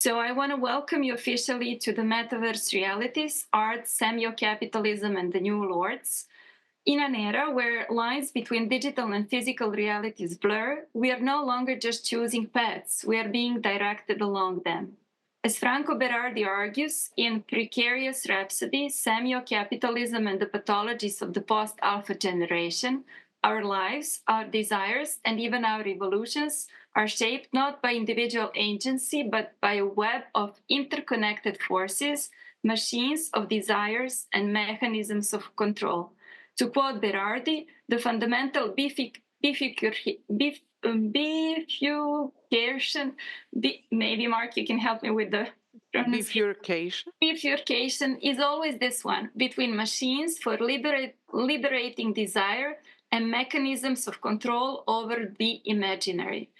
So I want to welcome you officially to the Metaverse Realities, Art, Semiokapitalism, and the New Lords. In an era where lines between digital and physical realities blur, we are no longer just choosing paths, we are being directed along them. As Franco Berardi argues in Precarious Rhapsody, Semiokapitalism and the Pathologies of the Post-Alpha Generation, our lives, our desires, and even our evolutions are shaped not by individual agency, but by a web of interconnected forces, machines of desires, and mechanisms of control. To quote Berardi, the fundamental bifurcation, maybe Mark, you can help me with the pronunciation. Bifurcation is always this one between machines for liberating desire and mechanisms of control over the imaginary.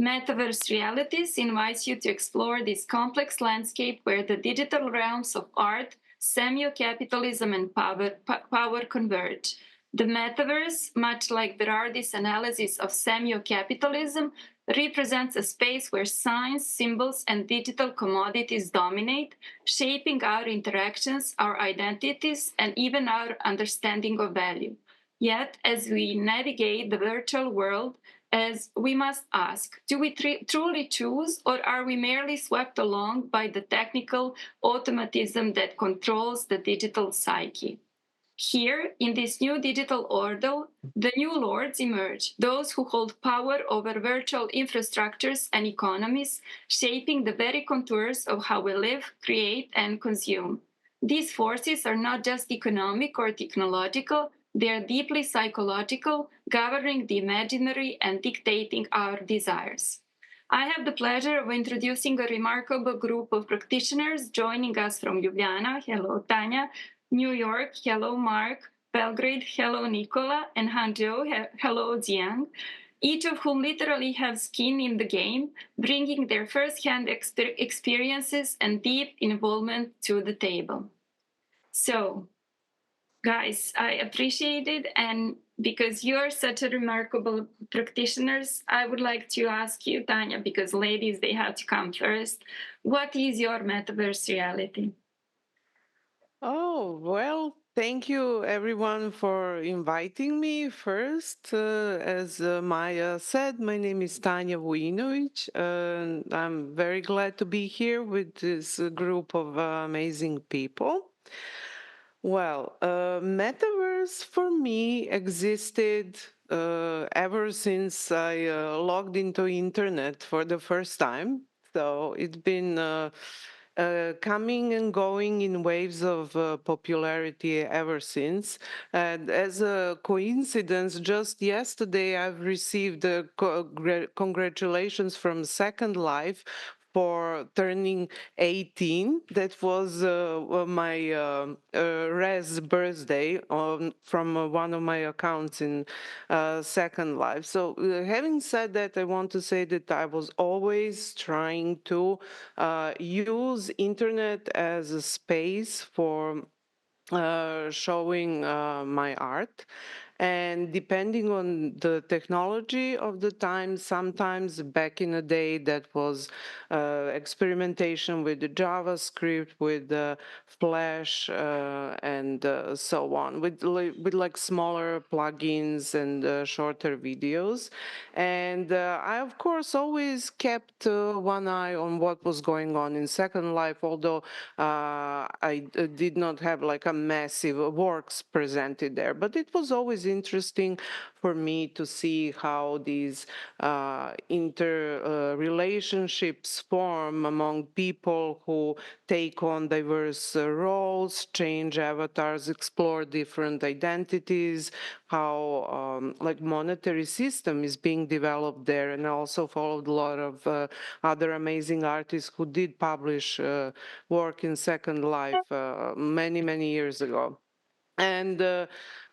Metaverse Realities invites you to explore this complex landscape where the digital realms of art, semiokapitalism, and power converge. The metaverse, much like Berardi's analysis of semiokapitalism, represents a space where signs, symbols, and digital commodities dominate, shaping our interactions, our identities, and even our understanding of value. Yet, as we navigate the virtual world, as we must ask, do we truly choose, or are we merely swept along by the technical automatism that controls the digital psyche? Here, in this new digital order, the new lords emerge, those who hold power over virtual infrastructures and economies, shaping the very contours of how we live, create, and consume. These forces are not just economic or technological, they are deeply psychological, governing the imaginary and dictating our desires. I have the pleasure of introducing a remarkable group of practitioners joining us from Ljubljana. Hello, Tanja. New York, hello, Mark. Belgrade, hello, Nikola. And Hangzhou, hello, Ziyang. Each of whom literally have skin in the game, bringing their first-hand experiences and deep involvement to the table. So, guys, I appreciate it. And because you're such a remarkable practitioners, I would like to ask you, Tanja, because ladies, they have to come first. What is your metaverse reality? Oh, well, thank you everyone for inviting me first. As Maja said, my name is Tanja Vujinović, and I'm very glad to be here with this group of amazing people. Well, metaverse for me existed ever since I logged into internet for the first time. So it's been coming and going in waves of popularity ever since. And as a coincidence, just yesterday I've received congratulations from Second Life for turning 18. That was my res birthday from one of my accounts in Second Life. So having said that, I want to say that I was always trying to use internet as a space for showing my art. And depending on the technology of the time, sometimes back in the day that was experimentation with the JavaScript, with the Flash, and so on, with like smaller plugins and shorter videos. And I, of course, always kept one eye on what was going on in Second Life, although I did not have like a massive works presented there. But it was always interesting for me to see how these interrelationships form among people who take on diverse roles, change avatars, explore different identities, how like monetary system is being developed there. And I also followed a lot of other amazing artists who did publish work in Second Life many, many years ago. And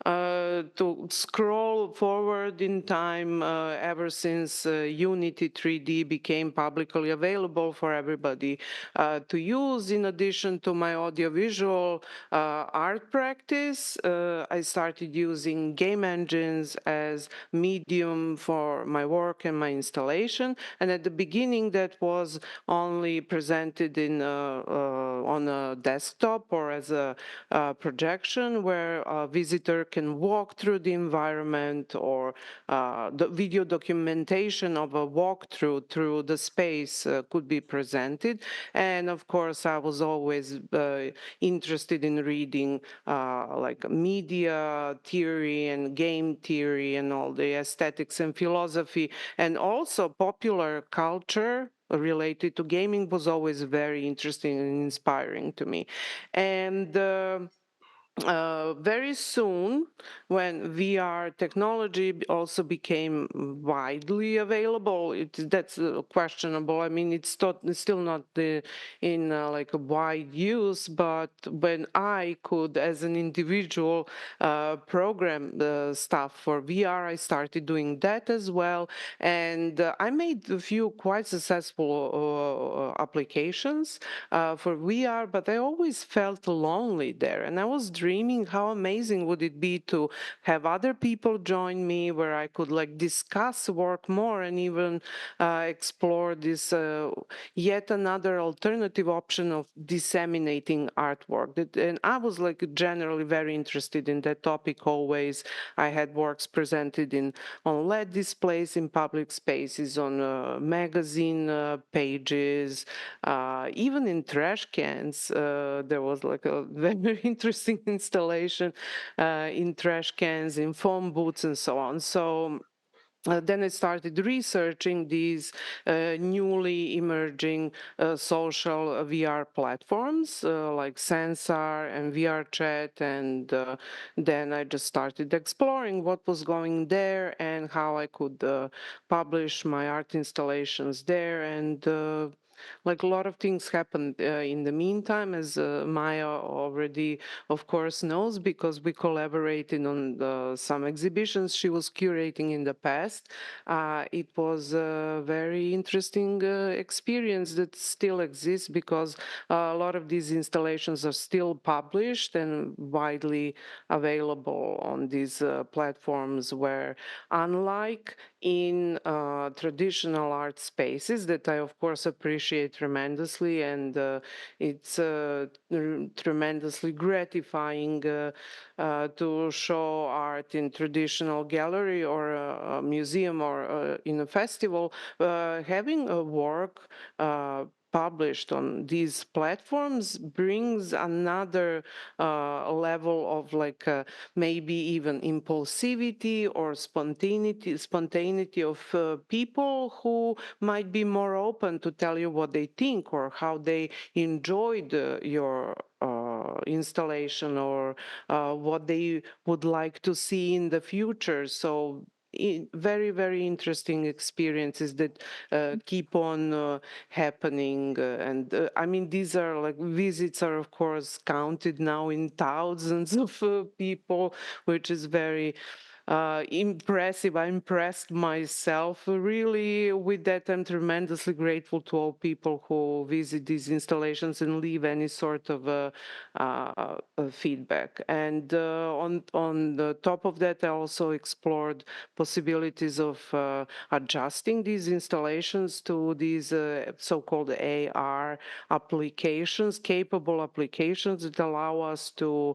to scroll forward in time ever since Unity 3D became publicly available for everybody to use. In addition to my audiovisual art practice, I started using game engines as medium for my work and my installation. And at the beginning, that was only presented in on a desktop or as a projection where a visitor can walk through the environment, or the video documentation of a walkthrough through the space could be presented. And of course, I was always interested in reading like media theory and game theory and all the aesthetics and philosophy, and also popular culture related to gaming was always very interesting and inspiring to me. And very soon, when VR technology also became widely available, that's questionable. I mean, it's still not in like a wide use, but when I could, as an individual, program the stuff for VR, I started doing that as well. And I made a few quite successful applications for VR, but I always felt lonely there. And I was dreaming how amazing would it be to have other people join me, where I could like discuss work more and even explore this yet another alternative option of disseminating artwork. And I was like generally very interested in that topic always. I had works presented on LED displays in public spaces, on magazine pages, even in trash cans. There was like a very interesting installation in trash cans, in phone booths, and so on. So then I started researching these newly emerging social VR platforms like Sensar and VR Chat, and then I just started exploring what was going there and how I could publish my art installations there. And like a lot of things happened in the meantime, as Maja already, of course, knows, because we collaborated on some exhibitions she was curating in the past. It was a very interesting experience that still exists, because a lot of these installations are still published and widely available on these platforms, where, unlike in traditional art spaces that I, of course, appreciate tremendously, and it's tremendously gratifying to show art in traditional gallery or a museum or in a festival. Having a work published on these platforms brings another level of like maybe even impulsivity or spontaneity of people who might be more open to tell you what they think or how they enjoyed your installation, or what they would like to see in the future. So very, very interesting experiences that keep on happening. And I mean, these are like visits are, of course, counted now in thousands of people, which is very impressive. I impressed myself really with that. I'm tremendously grateful to all people who visit these installations and leave any sort of feedback. And on the top of that, I also explored possibilities of adjusting these installations to these so-called AR applications, capable applications that allow us to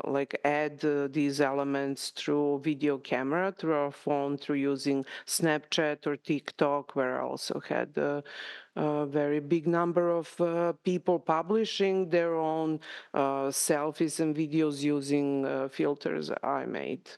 like add these elements through video camera, through our phone, through using Snapchat or TikTok, where I also had a very big number of people publishing their own selfies and videos using filters I made.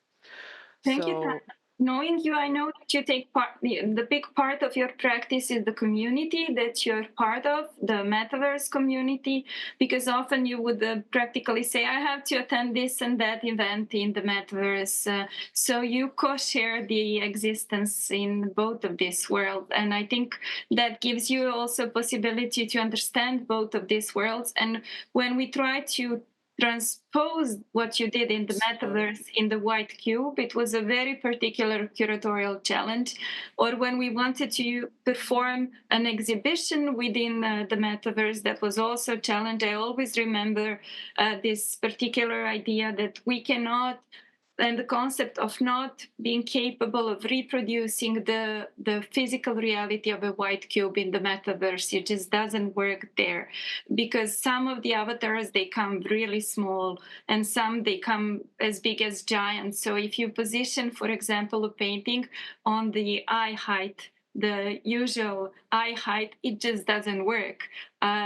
Thank you, Tanja. Knowing you, I know that you take part, the big part of your practice is the community that you're part of, the metaverse community, because often you would practically say, I have to attend this and that event in the metaverse. So you co-share the existence in both of these worlds. And I think that gives you also possibility to understand both of these worlds. And when we try to transpose what you did in the metaverse in the white cube. It was a very particular curatorial challenge. Or when we wanted to perform an exhibition within the metaverse, that was also a challenge. I always remember this particular idea that we cannot, and the concept of not being capable of reproducing the physical reality of a white cube in the metaverse. It just doesn't work there, because some of the avatars, they come really small, and some they come as big as giants. So if you position, for example, a painting on the eye height, the usual eye height, it just doesn't work.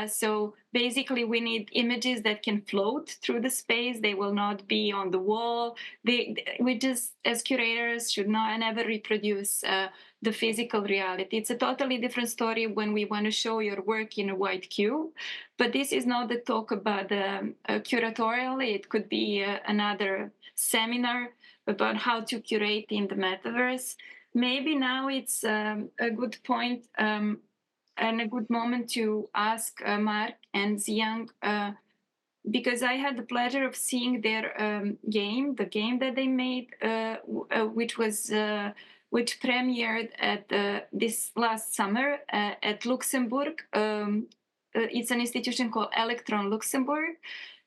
So basically we need images that can float through the space. They will not be on the wall. We just, as curators, should not never reproduce the physical reality. It's a totally different story when we want to show your work in a white cube. But this is not the talk about curatorial. It could be another seminar about how to curate in the metaverse. Maybe now it's a good point and a good moment to ask Mark and Ziyang, because I had the pleasure of seeing their game, the game that they made, which premiered at this last summer at Luxembourg. It's an institution called Electron Luxembourg.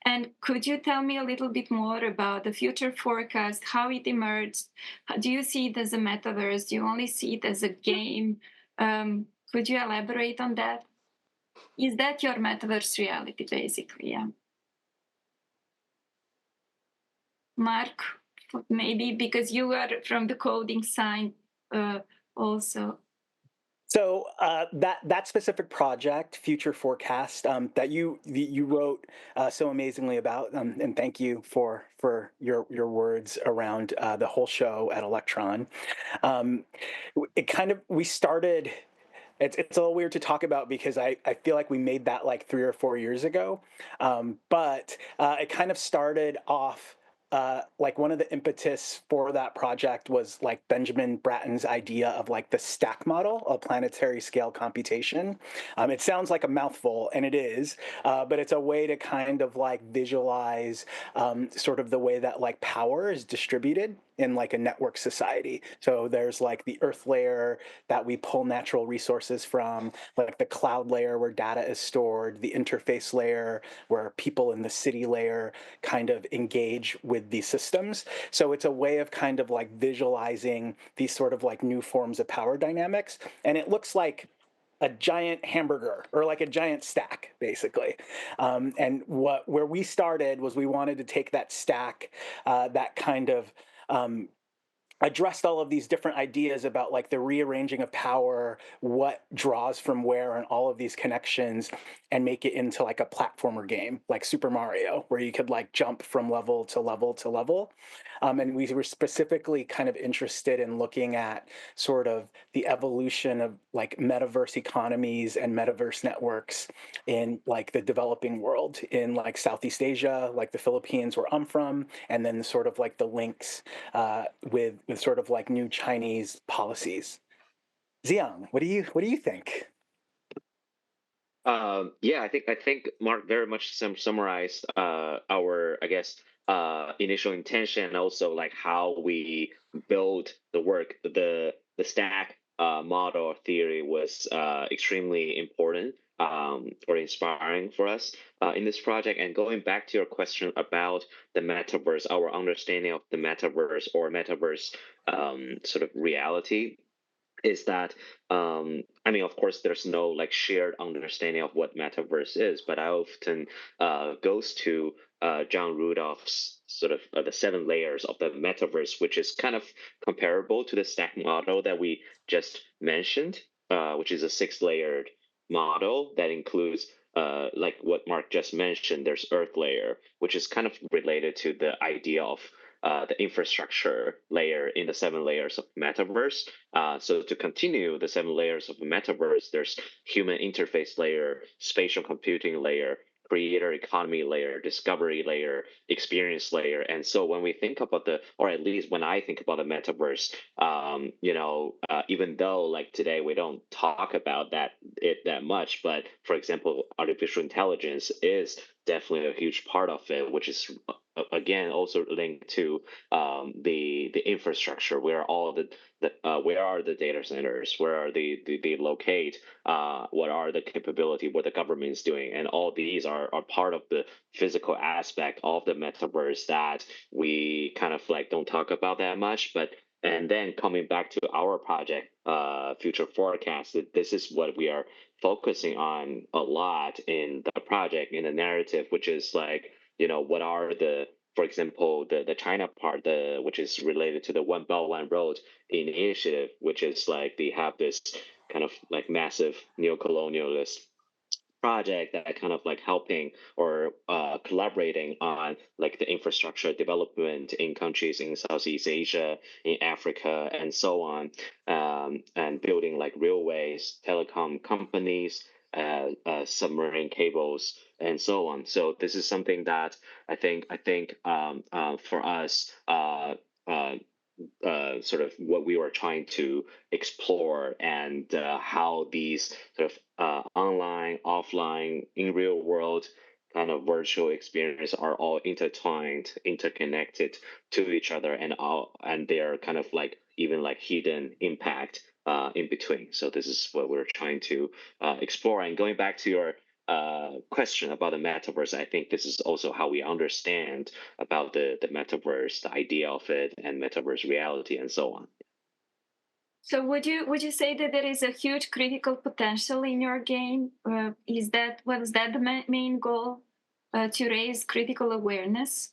And could you tell me a little bit more about the future forecast, how it emerged? Do you see it as a metaverse? Do you only see it as a game? Could you elaborate on that? Is that your metaverse reality, basically? Yeah. Mark, maybe because you are from the coding side also. So that specific project, Future Forecast, that you wrote so amazingly about, and thank you for your words around the whole show at Electron. We started. It's a little weird to talk about because I feel like we made that like 3 or 4 years ago, but it kind of started off. Like one of the impetus for that project was like Benjamin Bratton's idea of like the stack model of planetary scale computation. It sounds like a mouthful, and it is, but it's a way to kind of like visualize sort of the way that like power is distributed in like a network society. So there's like the earth layer that we pull natural resources from, like the cloud layer where data is stored, the interface layer where people in the city layer kind of engage with these systems. So it's a way of kind of like visualizing these sort of like new forms of power dynamics. And it looks like a giant hamburger or like a giant stack, basically. And where we started was we wanted to take that stack, that kind of addressed all of these different ideas about like the rearranging of power, what draws from where, and all of these connections, and make it into like a platformer game like Super Mario, where you could like jump from level to level to level. And we were specifically kind of interested in looking at sort of the evolution of like metaverse economies and metaverse networks in like the developing world, in like Southeast Asia, like the Philippines where I'm from, and then sort of like the links with sort of like new Chinese policies. Ziyang, what do you think? Yeah, I think Mark very much summarized our, I guess, initial intention, and also like how we build the work. The stack model theory was extremely important or inspiring for us in this project. And going back to your question about the metaverse, our understanding of the metaverse or metaverse sort of reality is that I mean, of course, there's no like shared understanding of what metaverse is, but I often goes to John Rudolph's sort of the 7 layers of the metaverse, which is kind of comparable to the stack model that we just mentioned, which is a 6-layered model that includes like what Mark just mentioned. There's Earth layer, which is kind of related to the idea of the infrastructure layer in the 7 layers of metaverse. So to continue the 7 layers of the metaverse, there's human interface layer, spatial computing layer, creator economy layer, discovery layer, experience layer. And so when we think about or at least when I think about the metaverse, even though like today we don't talk about that much, but for example, artificial intelligence is definitely a huge part of it, which is again also linked to the infrastructure. Where are the data centers? Where are they locate? What are the capability? What the government is doing? And all these are part of the physical aspect of the metaverse that we kind of like don't talk about that much. And then coming back to our project, Future Forecast, this is what we are focusing on a lot in the project, in the narrative, which is like, what are for example, the China part, which is related to the One Belt One Road initiative, which is like they have this kind of like massive neo-colonialist project that kind of like helping or collaborating on like the infrastructure development in countries in Southeast Asia, in Africa, and so on, and building like railways, telecom companies, submarine cables, and so on. So this is something that I think for us, sort of what we were trying to explore, and how these sort of online, offline, in real world kind of virtual experience are all intertwined, interconnected to each other, and they are kind of like even like hidden impact in between. So this is what we're trying to explore. And going back to your question about the metaverse, I think this is also how we understand about the metaverse, the idea of it, and metaverse reality, and so on. So would you say that there is a huge critical potential in your game? Was that the main goal, to raise critical awareness?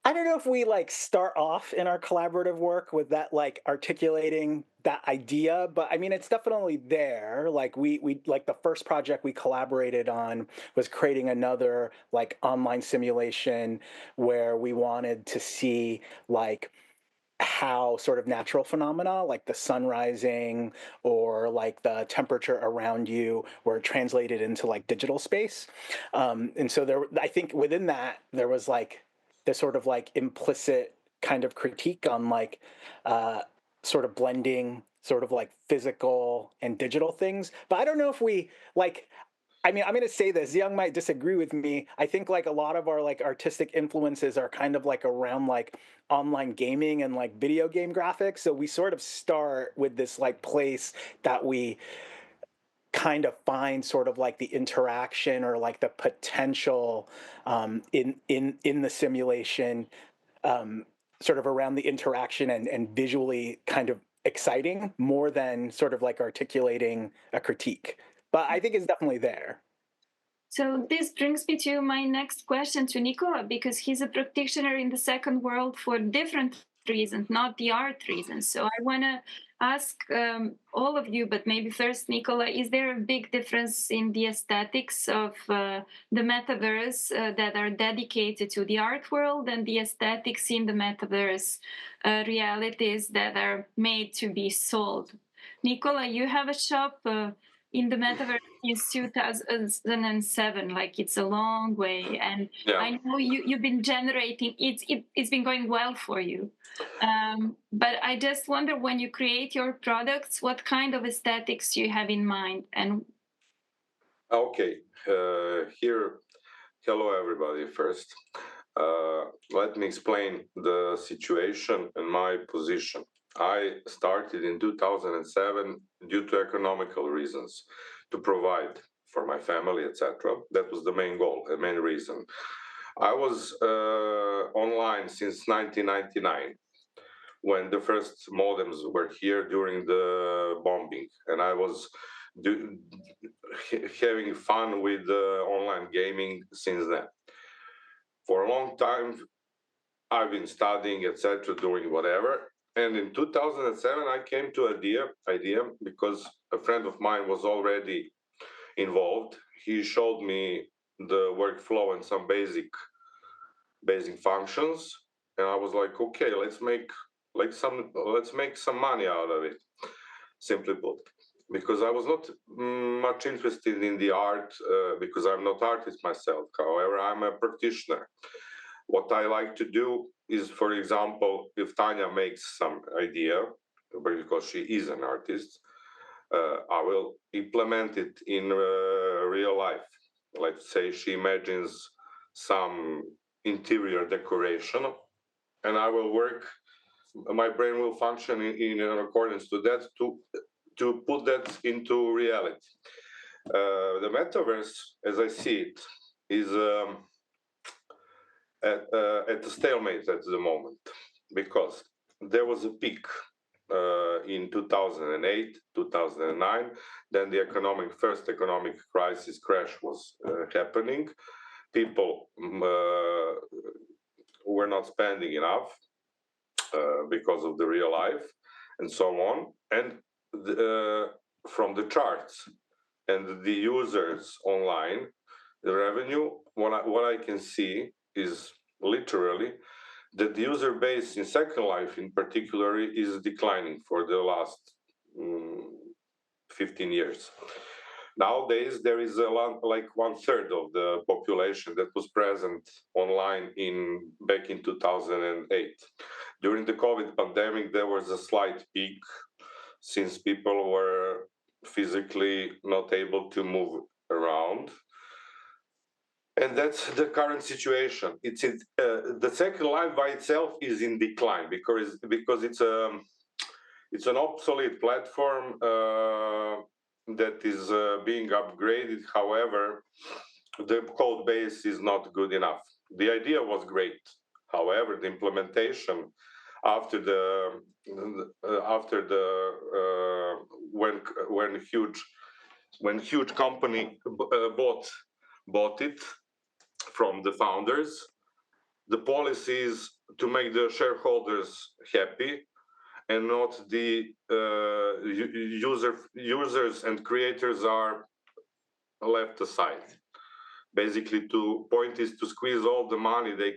I don't know if we like start off in our collaborative work with that, like articulating that idea, but I mean, it's definitely there. Like we like the first project we collaborated on was creating another like online simulation where we wanted to see like how sort of natural phenomena like the sun rising or like the temperature around you were translated into like digital space. And so I think within that, there was like this sort of like implicit kind of critique on like sort of blending sort of like physical and digital things. But I don't know if we like, I mean, I'm going to say this, Ziyang might disagree with me. I think like a lot of our like artistic influences are kind of like around like online gaming and like video game graphics. So we sort of start with this like place that we kind of find sort of like the interaction or like the potential in the simulation, sort of around the interaction and visually kind of exciting more than sort of like articulating a critique. But I think it's definitely there. So this brings me to my next question to Nikola, because he's a practitioner in the second world for different reasons, not the art reasons. So I want to ask all of you, but maybe first, Nikola, is there a big difference in the aesthetics of the metaverse that are dedicated to the art world and the aesthetics in the metaverse realities that are made to be sold? Nikola, you have a shop in the metaverse since 2007. Like, it's a long way, and yeah. I know you've been generating it's been going well for you, but I just wonder, when you create your products, what kind of aesthetics you have in mind? And okay, hello everybody. First, let me explain the situation and my position. I started in 2007 due to economical reasons, to provide for my family, etc. That was the main goal, the main reason. I was online since 1999, when the first modems were here during the bombing, and I was having fun with online gaming since then. For a long time, I've been studying, etc., doing whatever. And in 2007, I came to idea because a friend of mine was already involved. He showed me the workflow and some basic functions, and I was like, okay, let's make some money out of it. Simply put, because I was not much interested in the art, because I'm not artist myself. However, I'm a practitioner. What I like to do is, for example, if Tanja makes some idea, because she is an artist, I will implement it in real life. Let's say she imagines some interior decoration, and I will work, my brain will function in accordance to that to put that into reality. The metaverse, as I see it, is at a stalemate at the moment, because there was a peak in 2008, 2009. Then the first economic crisis crash was happening. People were not spending enough because of the real life and so on. And from the charts and the users online, the revenue, what I can see is literally that the user base in Second Life in particular is declining for the last 15 years. Nowadays, there is like 1/3 of the population that was present online back in 2008. During the COVID pandemic, there was a slight peak since people were physically not able to move around. And that's the current situation. The Second Life by itself is in decline because it's an obsolete platform that is being upgraded. However, the code base is not good enough. The idea was great. However, the implementation after when huge company bought it from the founders, the policies to make the shareholders happy and not the users and creators are left aside. Basically, point is to squeeze all the money they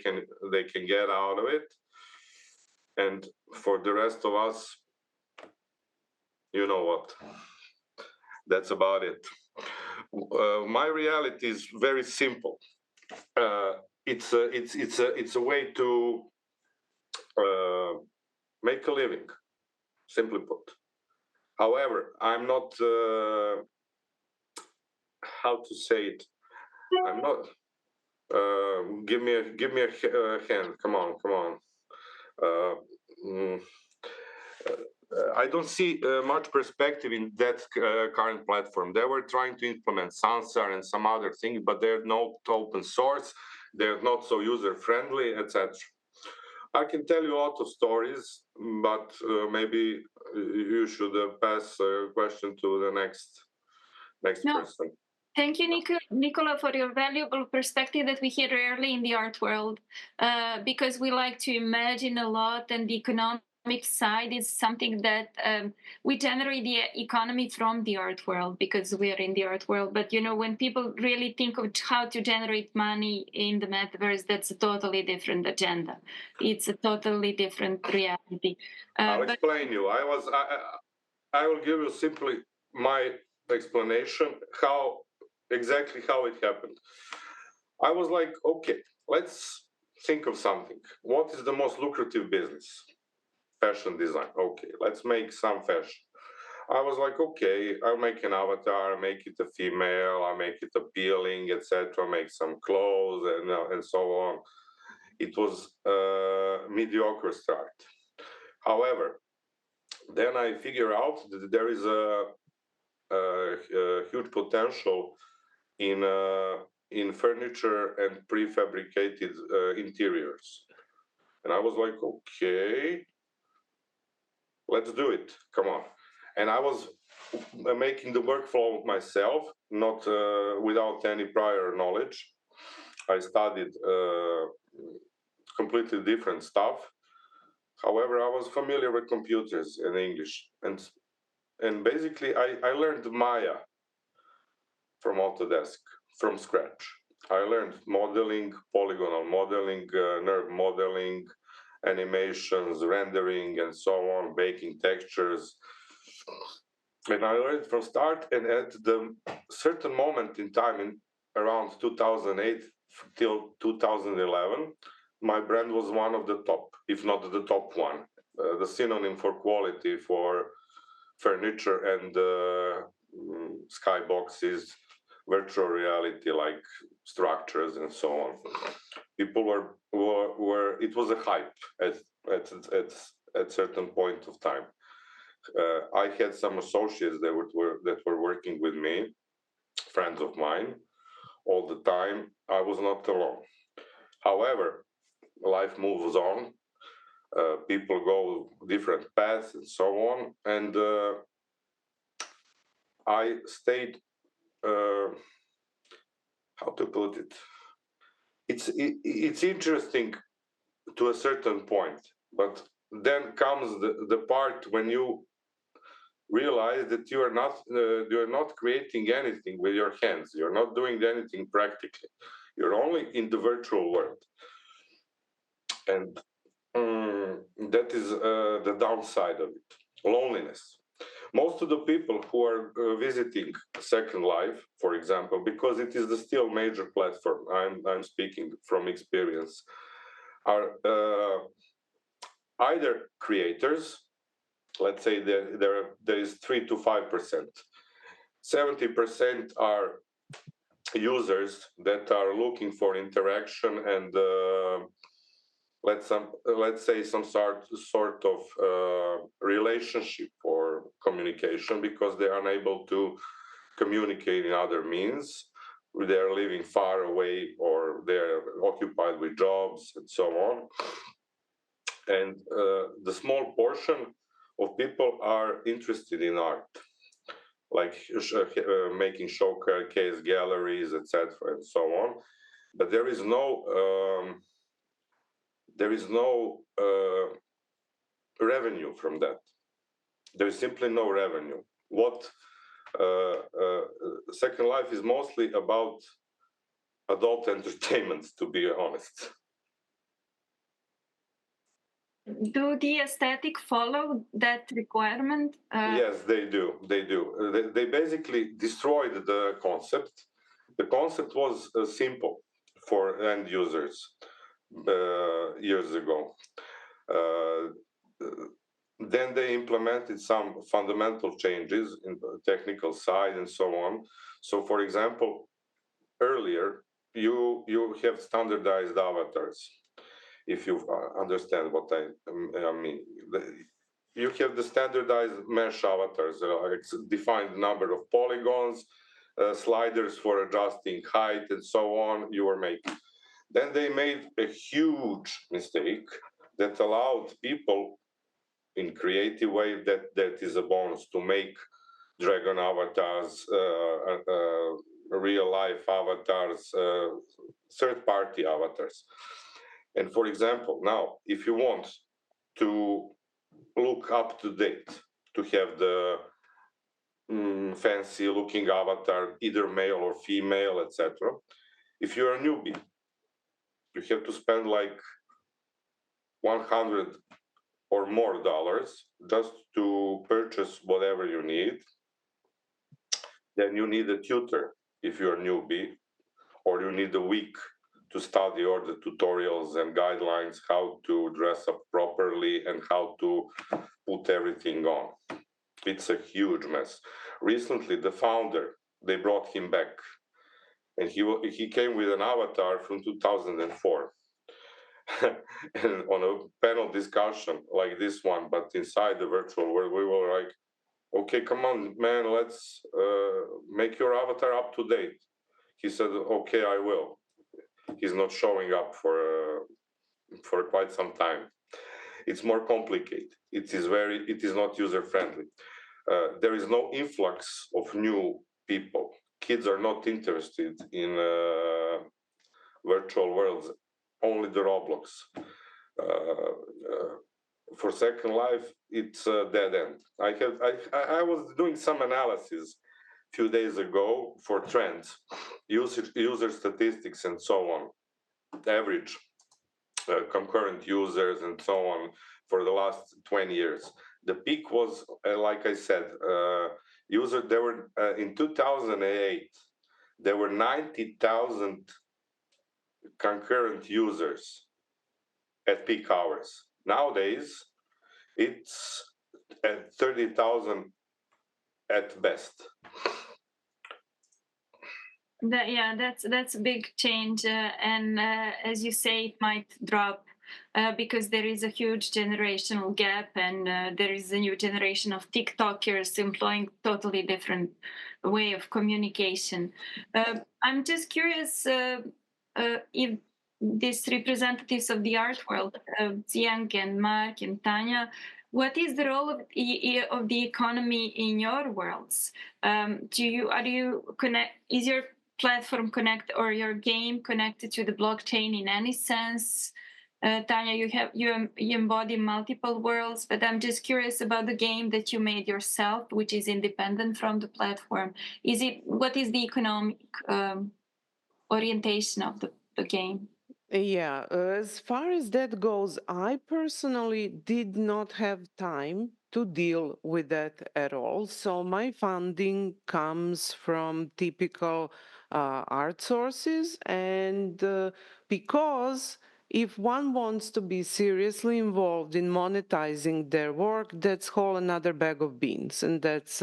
can get out of it, and for the rest of us, you know what? That's about it. My reality is very simple. It's a way to make a living, simply put. However, I'm not. How to say it? I'm not. Give me a hand. Come on. I don't see much perspective in that current platform. They were trying to implement Sansar and some other things, but they're not open source. They're not so user friendly, etc. I can tell you a lot of stories, but maybe you should pass a question to the next person. Thank you, Nikola, for your valuable perspective that we hear rarely in the art world, because we like to imagine a lot, and the economic side is something that we generate the economy from the art world because we are in the art world. But when people really think of how to generate money in the metaverse, that's a totally different agenda. It's a totally different reality. I'll explain you. I will give you simply my explanation exactly how it happened. I was like, okay, let's think of something. What is the most lucrative business? Fashion design. Okay, let's make some fashion. I was like, okay, I'll make an avatar, make it a female, I'll make it appealing, etc. Make some clothes and so on. It was a mediocre start. However, then I figure out that there is a huge potential in furniture and prefabricated interiors. And I was like, okay, let's do it. Come on. And I was making the workflow myself, not without any prior knowledge. I studied completely different stuff. However, I was familiar with computers and English. And basically, I learned Maya from Autodesk from scratch. I learned modeling, polygonal modeling, nerve modeling, animations, rendering, and so on, baking textures. And I learned from start, and at the certain moment in time, in around 2008 till 2011, my brand was one of the top, if not the top one, the synonym for quality for furniture and skyboxes, virtual reality like structures and so on. People were it was a hype at certain point of time. I had some associates that were working with me, friends of mine, all the time. I was not alone. However, life moves on. People go different paths and so on. And I stayed, how to put it? It's interesting to a certain point, but then comes the part when you realize that you are not creating anything with your hands. You're not doing anything practically. You're only in the virtual world, and that is the downside of it. Loneliness. Most of the people who are visiting Second Life, for example, because it is the still major platform, I'm speaking from experience, are either creators. Let's say there is 3 to 5%. 70% are users that are looking for interaction and let's say some sort of relationship or communication, because they are unable to communicate in other means. They are living far away, or they're occupied with jobs and so on. And the small portion of people are interested in art, like making showcase galleries, etc., and so on. But there is no revenue from that. There is simply no revenue. What Second Life is mostly about adult entertainment, to be honest. Do the aesthetic follow that requirement? Yes, they do. They basically destroyed the concept. The concept was simple for end users years ago. Then they implemented some fundamental changes in the technical side and so on. So, for example, earlier you have standardized avatars. If you understand what I mean, you have the standardized mesh avatars, defined number of polygons, sliders for adjusting height, and so on. You were making. Then they made a huge mistake that allowed people, in creative way, that is a bonus, to make dragon avatars, real life avatars, third-party avatars. And for example, now, if you want to look up to date, to have the fancy looking avatar, either male or female, etc., if you're a newbie, you have to spend like $100 or more just to purchase whatever you need. Then you need a tutor if you're a newbie, or you need a week to study all the tutorials and guidelines, how to dress up properly and how to put everything on. It's a huge mess. Recently, the founder, they brought him back, and he came with an avatar from 2004. And on a panel discussion like this one, but inside the virtual world, we were like, okay, come on, man, let's make your avatar up to date. He said, okay, I will. He's not showing up for quite some time. It's more complicated. It is not user friendly. There is no influx of new people. Kids are not interested in virtual worlds, only the Roblox. For Second Life, it's a dead end. I was doing some analysis a few days ago for trends, user statistics, and so on, average concurrent users and so on for the last 20 years. The peak was, like I said, there were in 2008 there were 90,000 concurrent users at peak hours. Nowadays, it's at 30,000 at best. Yeah, that's a big change, and as you say, it might drop because there is a huge generational gap, and there is a new generation of TikTokers employing totally different way of communication. I'm just curious if these representatives of the art world, Ziyang and Mark and Tanya, what is the role of the economy in your worlds? Are you connect? Is your platform connect or your game connected to the blockchain in any sense? Tanya, you embody multiple worlds, but I'm just curious about the game that you made yourself, which is independent from the platform. What is the economic orientation of the game? Yeah, as far as that goes, I personally did not have time to deal with that at all. So my funding comes from typical art sources, and because if one wants to be seriously involved in monetizing their work, that's whole another bag of beans, and that's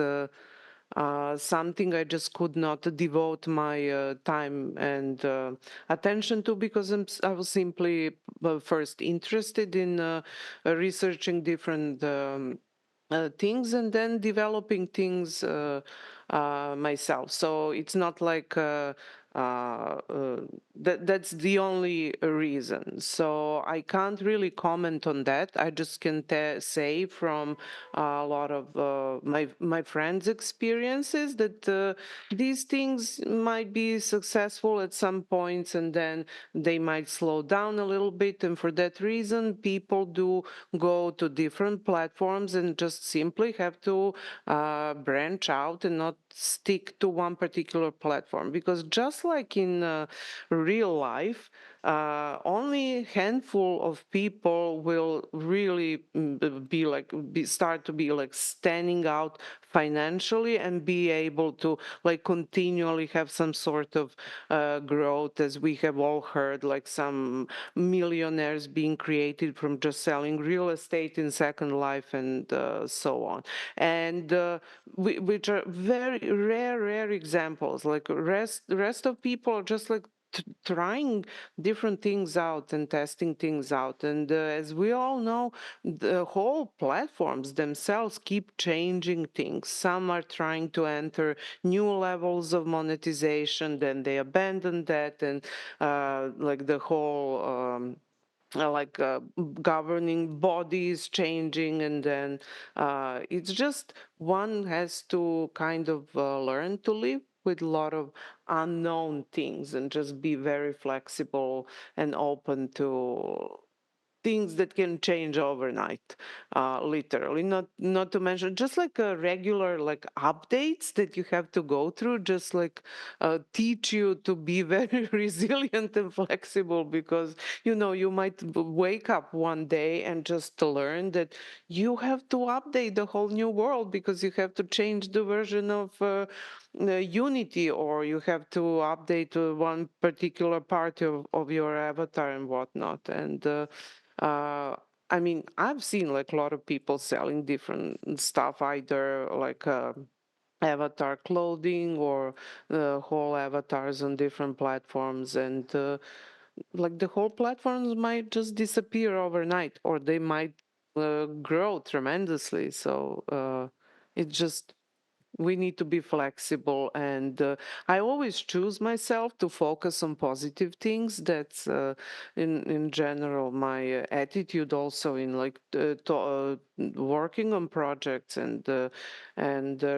something I just could not devote my time and attention to because I was simply first interested in researching different things and then developing things myself. So it's not like that's the only reason. So I can't really comment on that. I just can say from a lot of my friends' experiences that these things might be successful at some points and then they might slow down a little bit. And for that reason, people do go to different platforms and just simply have to branch out and not stick to one particular platform. Because just like in real life, only a handful of people will really start to be like standing out financially and be able to like continually have some sort of growth, as we have all heard, like some millionaires being created from just selling real estate in Second Life and so on, and which are very rare examples. Like the rest of people are just like trying different things out and testing things out. And as we all know, the whole platforms themselves keep changing things. Some are trying to enter new levels of monetization, then they abandon that, and like the whole governing bodies changing, and then it's just one has to kind of learn to live with a lot of unknown things and just be very flexible and open to things that can change overnight, literally. Not to mention just like a regular like updates that you have to go through, just like teach you to be very resilient and flexible, because you might wake up one day and just learn that you have to update the whole new world because you have to change the version of Unity, or you have to update one particular part of your avatar and whatnot. And uh, I mean, I've seen like a lot of people selling different stuff, either like avatar clothing or whole avatars on different platforms, and like the whole platforms might just disappear overnight, or they might grow tremendously. So it just we need to be flexible, and I always choose myself to focus on positive things. That's in general my attitude also in like working on projects and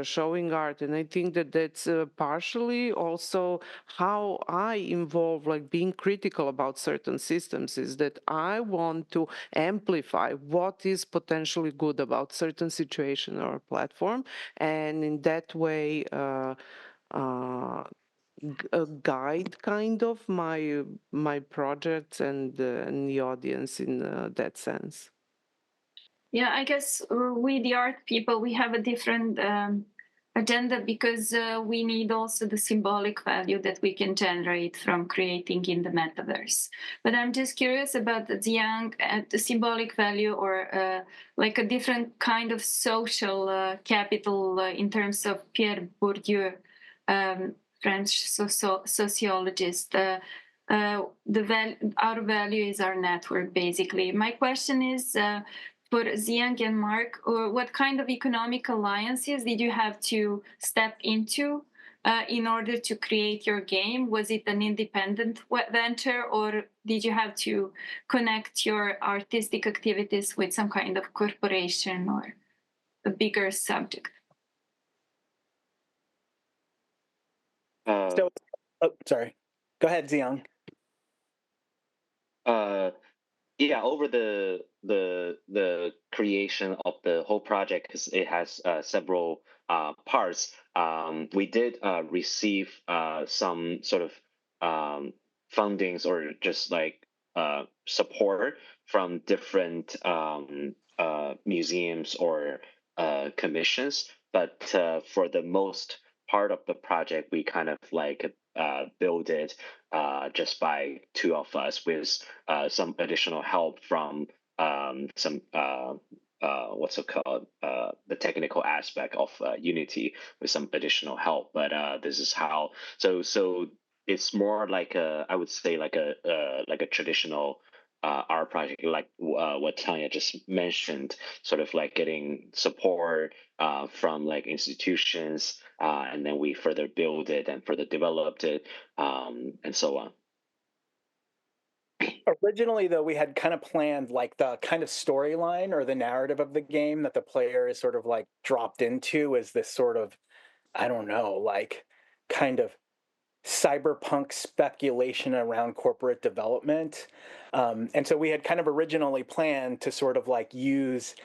showing art. And I think that that's partially also how I involve like being critical about certain systems, is that I want to amplify what is potentially good about certain situation or platform, and in that way guide kind of my projects and the audience in that sense. Yeah, I guess we, the art people, we have a different agenda because we need also the symbolic value that we can generate from creating in the metaverse. But I'm just curious about the Ziyang, the symbolic value, or like a different kind of social capital in terms of Pierre Bourdieu, French sociologist. Our value is our network, basically. My question is, for Ziyang and Mark, what kind of economic alliances did you have to step into in order to create your game? Was it an independent venture, or did you have to connect your artistic activities with some kind of corporation or a bigger subject? Sorry. Go ahead, Ziyang. Yeah, over the creation of the whole project, because it has several parts, we did receive some sort of fundings or just like support from different museums or commissions. But for the most part of the project, we kind of like build it just by two of us with some additional help from some what's it called, the technical aspect of Unity with some additional help. But this is how. So it's more like I would say like a traditional art project, like what Tanja just mentioned, sort of like getting support from like institutions, and then we further build it and further developed it, and so on. Originally, though, we had kind of planned like the kind of storyline or the narrative of the game that the player is sort of like dropped into as this sort of, I don't know, like kind of cyberpunk speculation around corporate development. And so we had kind of originally planned to sort of like use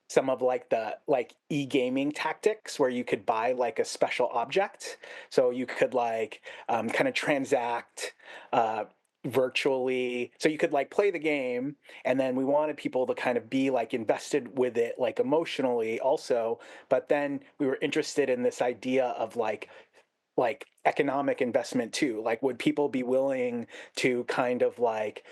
some of like the like e-gaming tactics where you could buy like a special object. So you could like kind of transact virtually. So you could like play the game, and then we wanted people to kind of be like invested with it like emotionally also. But then we were interested in this idea of like economic investment too. Like, would people be willing to kind of like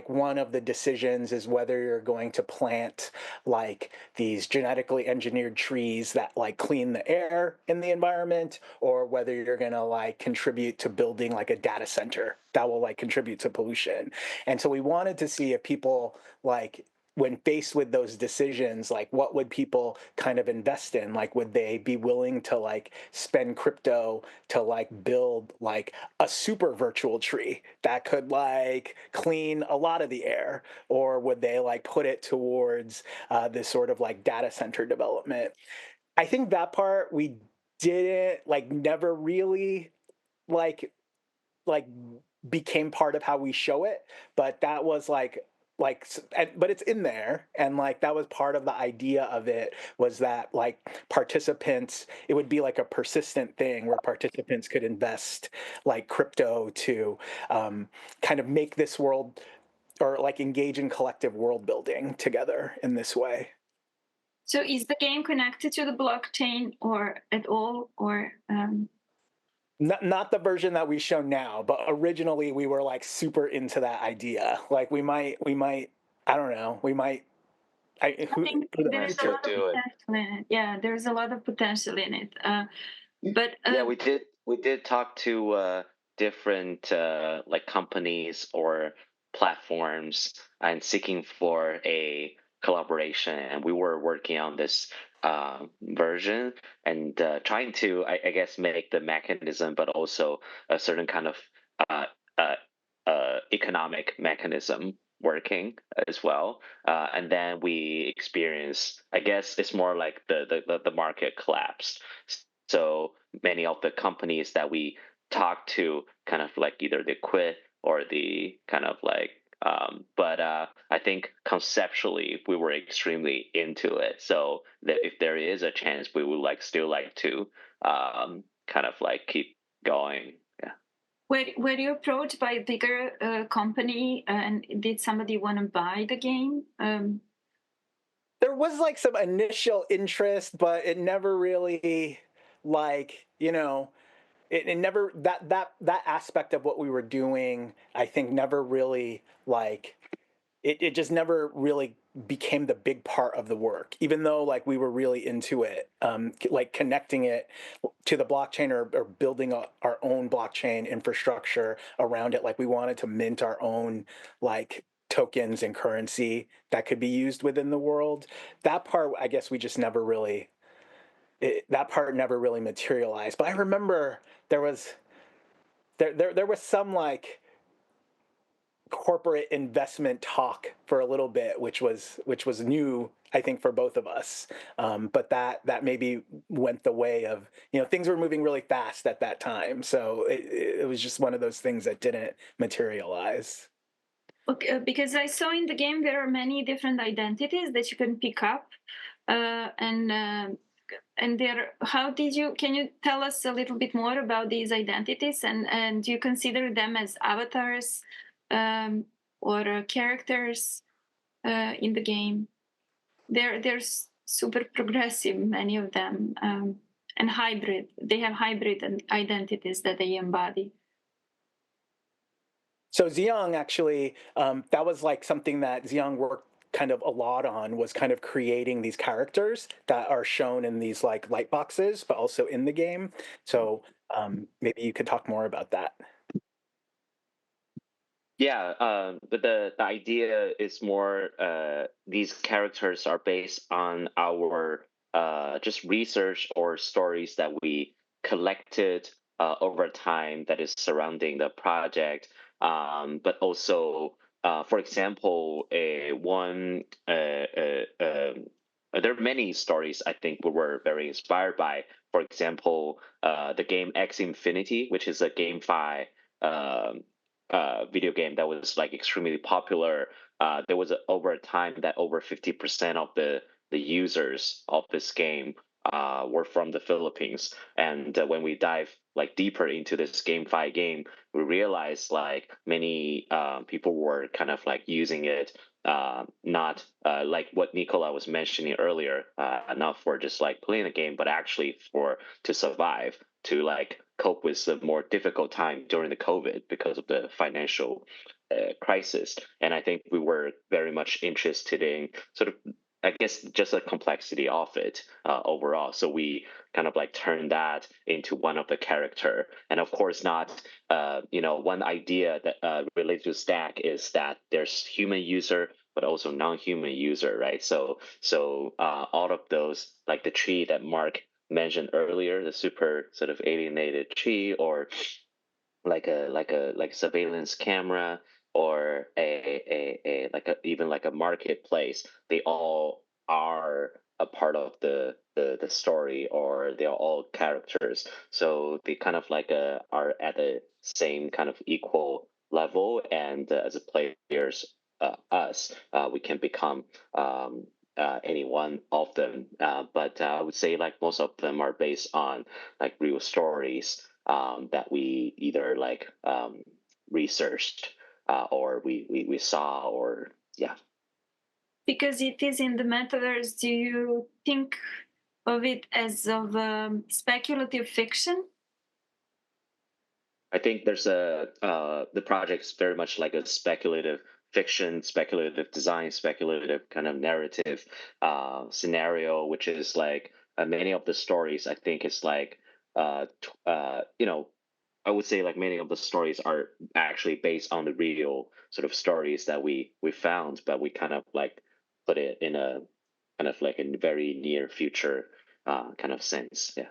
one of the decisions is whether you're going to plant like these genetically engineered trees that like clean the air in the environment, or whether you're going to like contribute to building like a data center that will like contribute to pollution. And so we wanted to see if people like, when faced with those decisions, like what would people kind of invest in? Like, would they be willing to like spend crypto to like build like a super virtual tree that could like clean a lot of the air? Or would they like put it towards this sort of like data center development? I think that part we didn't like, never really like became part of how we show it, but that was like but it's in there, and like that was part of the idea of it, was that like participants, it would be like a persistent thing where participants could invest like crypto to kind of make this world, or like engage in collective world building together in this way. So is the game connected to the blockchain or at all, or Not the version that we show now, but originally we were like super into that idea. Like we might, I don't know, we might. I think there's a lot of potential in it. Yeah, there's a lot of potential in it. But yeah, we did talk to different like companies or platforms and seeking for a collaboration, and we were working on this version and trying to, I guess, make the mechanism, but also a certain kind of uh, economic mechanism working as well. And then we experience, I guess it's more like the market collapsed. So many of the companies that we talked to kind of like either they quit or the kind of like, but I think conceptually we were extremely into it. So that if there is a chance, we would like still like to kind of like keep going. Yeah. Were you approached by a bigger company, and did somebody want to buy the game? there was like some initial interest, but it never really like, it never that aspect of what we were doing, I think never really like it just never really became the big part of the work, even though like we were really into it, like connecting it to the blockchain or building our own blockchain infrastructure around it. Like we wanted to mint our own like tokens and currency that could be used within the world. That part, I guess we just never really, that part never really materialized. But I remember there was some like corporate investment talk for a little bit, which was new, I think, for both of us. But that maybe went the way of, things were moving really fast at that time. So it was just one of those things that didn't materialize. Okay, because I saw in the game there are many different identities that you can pick up, and there. Can you tell us a little bit more about these identities, and do you consider them as avatars, or characters in the game? They're super progressive, many of them, and hybrid. They have hybrid identities that they embody. So Ziyang actually, that was like something that Ziyang worked kind of a lot on, was kind of creating these characters that are shown in these like light boxes, but also in the game. So maybe you could talk more about that. Yeah, but the idea is more these characters are based on our just research or stories that we collected over time that is surrounding the project. But also, for example, there are many stories I think we were very inspired by. For example, the game X Infinity, which is a GameFi video game that was like extremely popular. There was over time that over 50% of the users of this game were from the Philippines. And when we dive like deeper into this GameFi game, we realized like many people were kind of like using it not like what Nikola was mentioning earlier, not for just like playing a game, but actually to survive, to like cope with the more difficult time during the COVID because of the financial crisis. And I think we were very much interested in sort of, I guess, just the complexity of it overall. So we kind of like turned that into one of the character. And of course, not, one idea that related to Stack is that there's human user, but also non-human user, right? So all of those, like the tree that Mark mentioned earlier, the super sort of alienated tree, or like a surveillance camera, or even like a marketplace, they all are a part of the story, or they are all characters. So they kind of like are at the same kind of equal level, and as a players, we can become any one of them. But I would say like most of them are based on like real stories that we either like researched or we saw, or yeah. Because it is in the metaverse, do you think of it as of speculative fiction? I think there's the project's very much like a speculative fiction, speculative design, speculative kind of narrative scenario, which is like many of the stories I think is like I would say like many of the stories are actually based on the real sort of stories that we found, but we kind of like put it in a kind of like in very near future kind of sense. Yeah.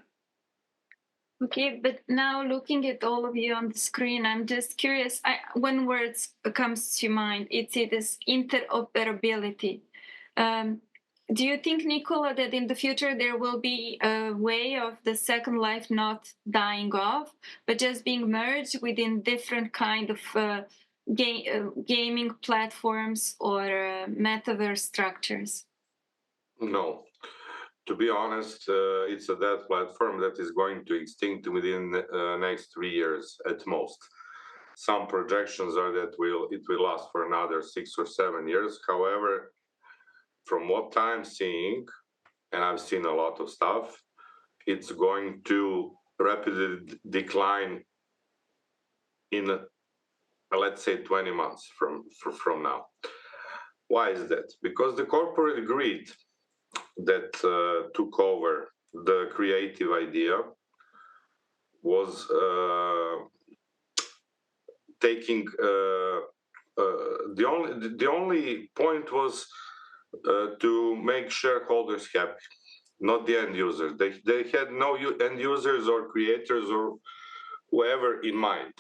Okay, but now looking at all of you on the screen, I'm just curious. One word comes to mind. It is interoperability. Do you think, Nikola, that in the future there will be a way of the Second Life not dying off, but just being merged within different kind of gaming platforms or metaverse structures? No. To be honest, it's a dead platform that is going to extinct within the next 3 years at most. Some projections are that it will last for another 6 or 7 years. However, from what I'm seeing, and I've seen a lot of stuff, it's going to rapidly decline in, let's say, 20 months from now. Why is that? Because the corporate greed that took over the creative idea was taking the only point was to make shareholders happy, not the end users. They had no end users or creators or whoever in mind.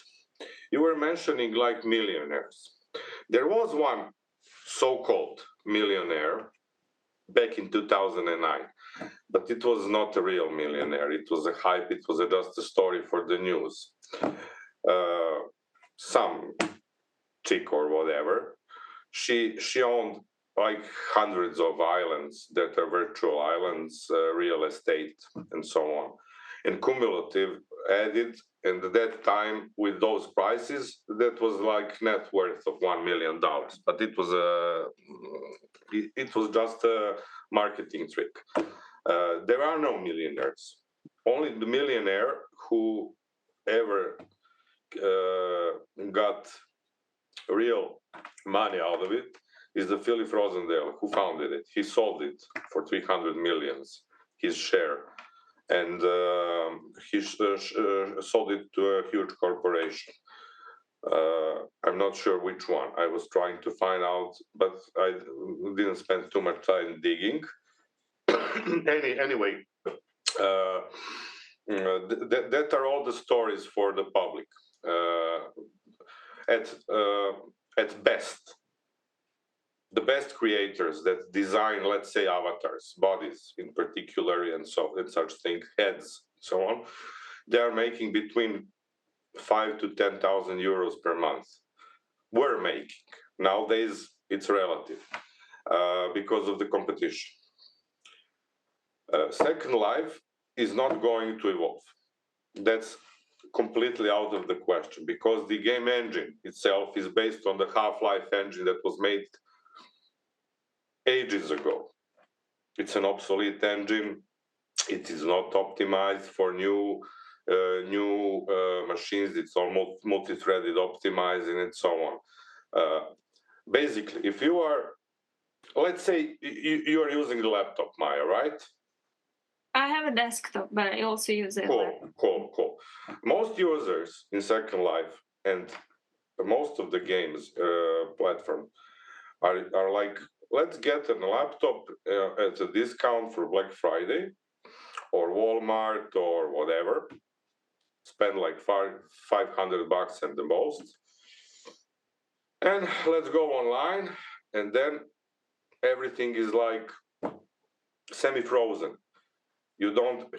You were mentioning like millionaires. There was one so-called millionaire back in 2009, but it was not a real millionaire. It was a hype. It was just a story for the news. Some chick or whatever, she owned like hundreds of islands that are virtual islands, real estate, and so on. And cumulative added, and at that time, with those prices, that was like net worth of $1 million. But it was just a marketing trick. There are no millionaires. Only the millionaire who ever got real money out of it is the Philip Rosendale, who founded it. He sold it for 300 millions, his share. And he sold it to a huge corporation. I'm not sure which one. I was trying to find out, but I didn't spend too much time digging. Anyway, that are all the stories for the public. At best, the best creators that design, let's say, avatars, bodies in particular, and such things, heads, so on, they are making between 5,000 to 10,000 euros per month. We're making. Nowadays, it's relative because of the competition. Second Life is not going to evolve. That's completely out of the question, because the game engine itself is based on the Half-Life engine that was made ages ago. It's an obsolete engine. It is not optimized for new machines. It's almost multi-threaded optimizing and so on. Basically, if you are, let's say you are using the laptop, Maja, right? I have a desktop, but I also use it. Cool. Most users in Second Life and most of the games platform are like, let's get a laptop at a discount for Black Friday or Walmart or whatever. Spend like $500 at the most. And let's go online. And then everything is like semi-frozen. You don't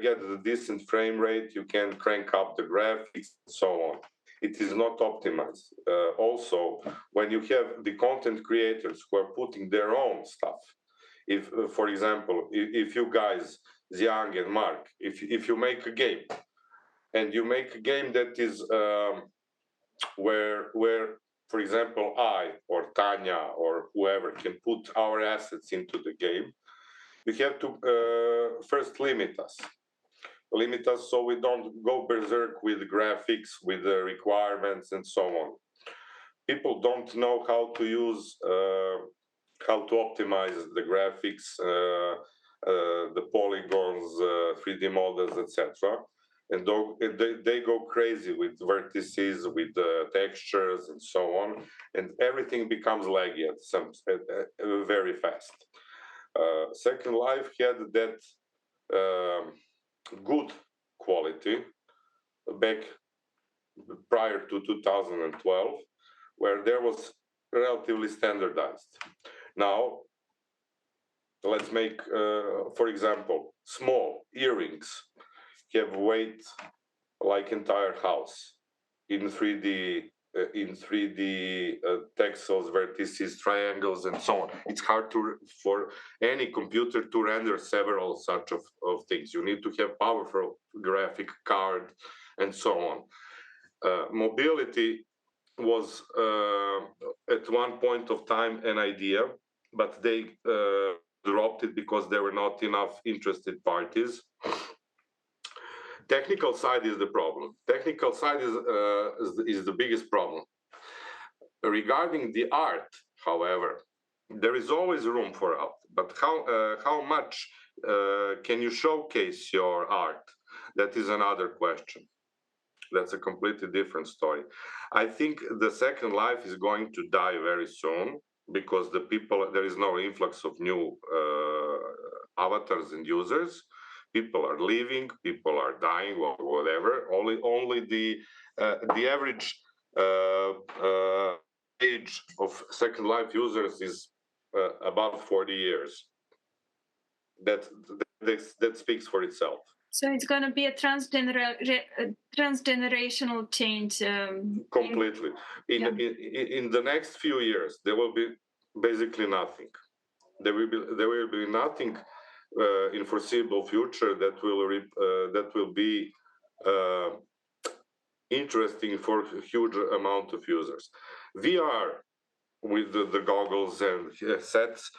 get the decent frame rate. You can crank up the graphics and so on. It is not optimized. Also, when you have the content creators who are putting their own stuff, if, for example, if you guys, Ziyang and Mark, if you make a game, and you make a game that is where, for example, I or Tanja or whoever can put our assets into the game, we have to first limit us so we don't go berserk with graphics, with the requirements and so on. People don't know how to use, how to optimize the graphics, the polygons, 3D models, etc. And they go crazy with vertices, with textures and so on, and everything becomes laggy very fast. Second Life had that good quality back prior to 2012, where there was relatively standardized. Now, let's make, for example, small earrings have weight like entire house in 3D. In 3D texels, vertices, triangles, and so on. It's hard for any computer to render several such of things. You need to have powerful graphic card and so on. Mobility was at one point of time an idea but they dropped it because there were not enough interested parties. Technical side is the problem. Technical side is the biggest problem. Regarding the art, however, there is always room for art, but how much can you showcase your art? That is another question. That's a completely different story. I think the Second Life is going to die very soon because there is no influx of new avatars and users. People are leaving, people are dying, or whatever. Only the average age of Second Life users is about 40 years. That speaks for itself. So it's going to be a transgenerational change. Completely. In the next few years, there will be basically nothing. There will be nothing in foreseeable future that will be interesting for a huge amount of users. VR with the goggles and sets,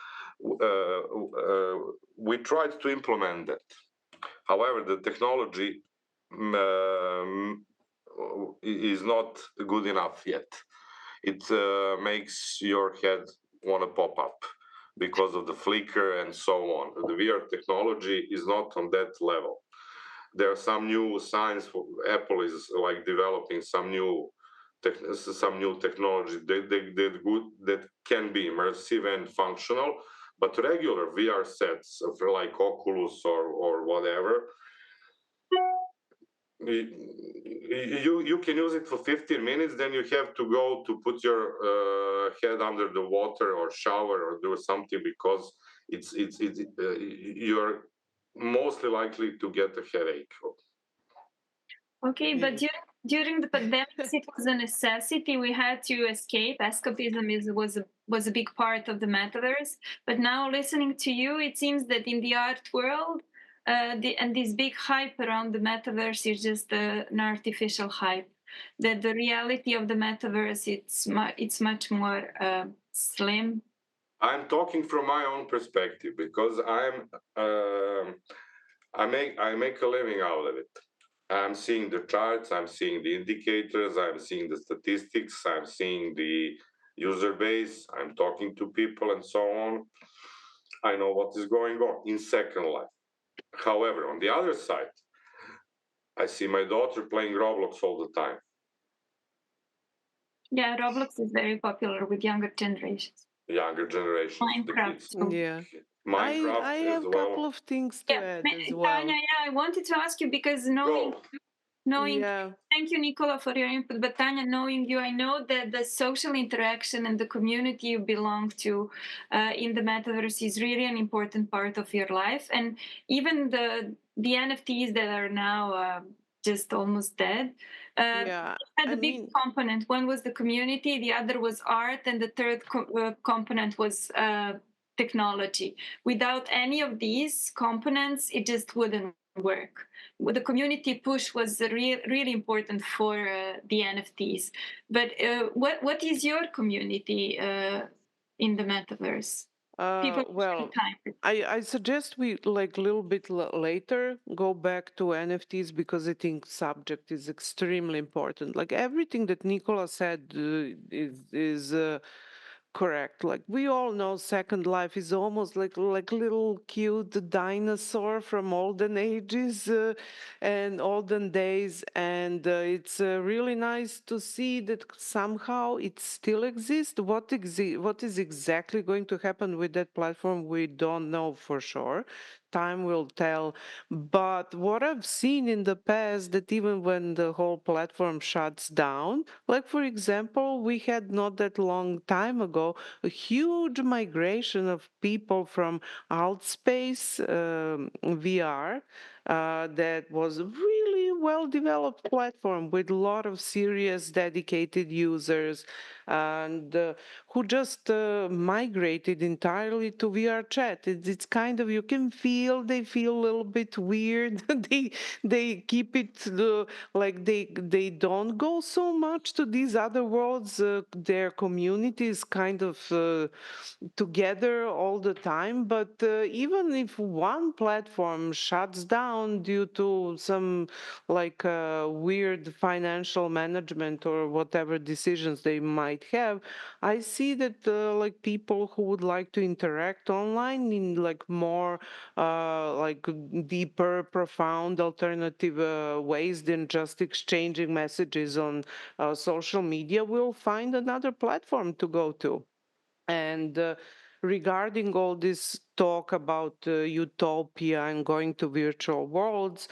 we tried to implement that. However, the technology is not good enough yet. It makes your head want to pop up because of the flicker and so on. The VR technology is not on that level. There are some new signs. Apple is like developing some new technology that can be immersive and functional, but regular VR sets for like Oculus or whatever, you can use it for 15 minutes, then you have to go to put your head under the water or shower or do something because you're mostly likely to get a headache. Okay, but during the pandemic, it was a necessity. We had to escape. Escapism was a big part of the metaverse. But now, listening to you, it seems that in the art world, and this big hype around the metaverse is just an artificial hype. That the reality of the metaverse it's much more slim. I'm talking from my own perspective because I make a living out of it. I'm seeing the charts, I'm seeing the indicators, I'm seeing the statistics, I'm seeing the user base, I'm talking to people and so on. I know what is going on in Second Life. However, on the other side, I see my daughter playing Roblox all the time. Yeah, Roblox is very popular with younger generations. Minecraft. Yeah. Minecraft I have a couple of things to add as well. Tanja, I wanted to ask you because knowing, thank you, Nikola, for your input. But Tanja, knowing you, I know that the social interaction and the community you belong to in the metaverse is really an important part of your life. And even the NFTs that are now just almost dead had a big component. One was the community, the other was art, and the third component was technology. Without any of these components, it just wouldn't work. The community push was really important for the NFTs. But what is your community in the metaverse? Well, I suggest we like a little bit later go back to NFTs because I think subject is extremely important. Like everything that Nikola said is correct. Like we all know Second Life is almost like little cute dinosaur from olden ages and olden days, and it's really nice to see that somehow it still exists. What is exactly going to happen with that platform, we don't know for sure. Time will tell. But what I've seen in the past, that even when the whole platform shuts down, like for example, we had not that long time ago a huge migration of people from outspace VR that was a really well developed platform with a lot of serious dedicated users. and who just migrated entirely to VR chat. It's kind of, you can feel, they feel a little bit weird. they keep it like they don't go so much to these other worlds. Their community is kind of together all the time, but even if one platform shuts down due to some like weird financial management or whatever decisions they might have, I see that like people who would like to interact online in like more like deeper, profound, alternative ways than just exchanging messages on social media will find another platform to go to. And regarding all this talk about utopia and going to virtual worlds,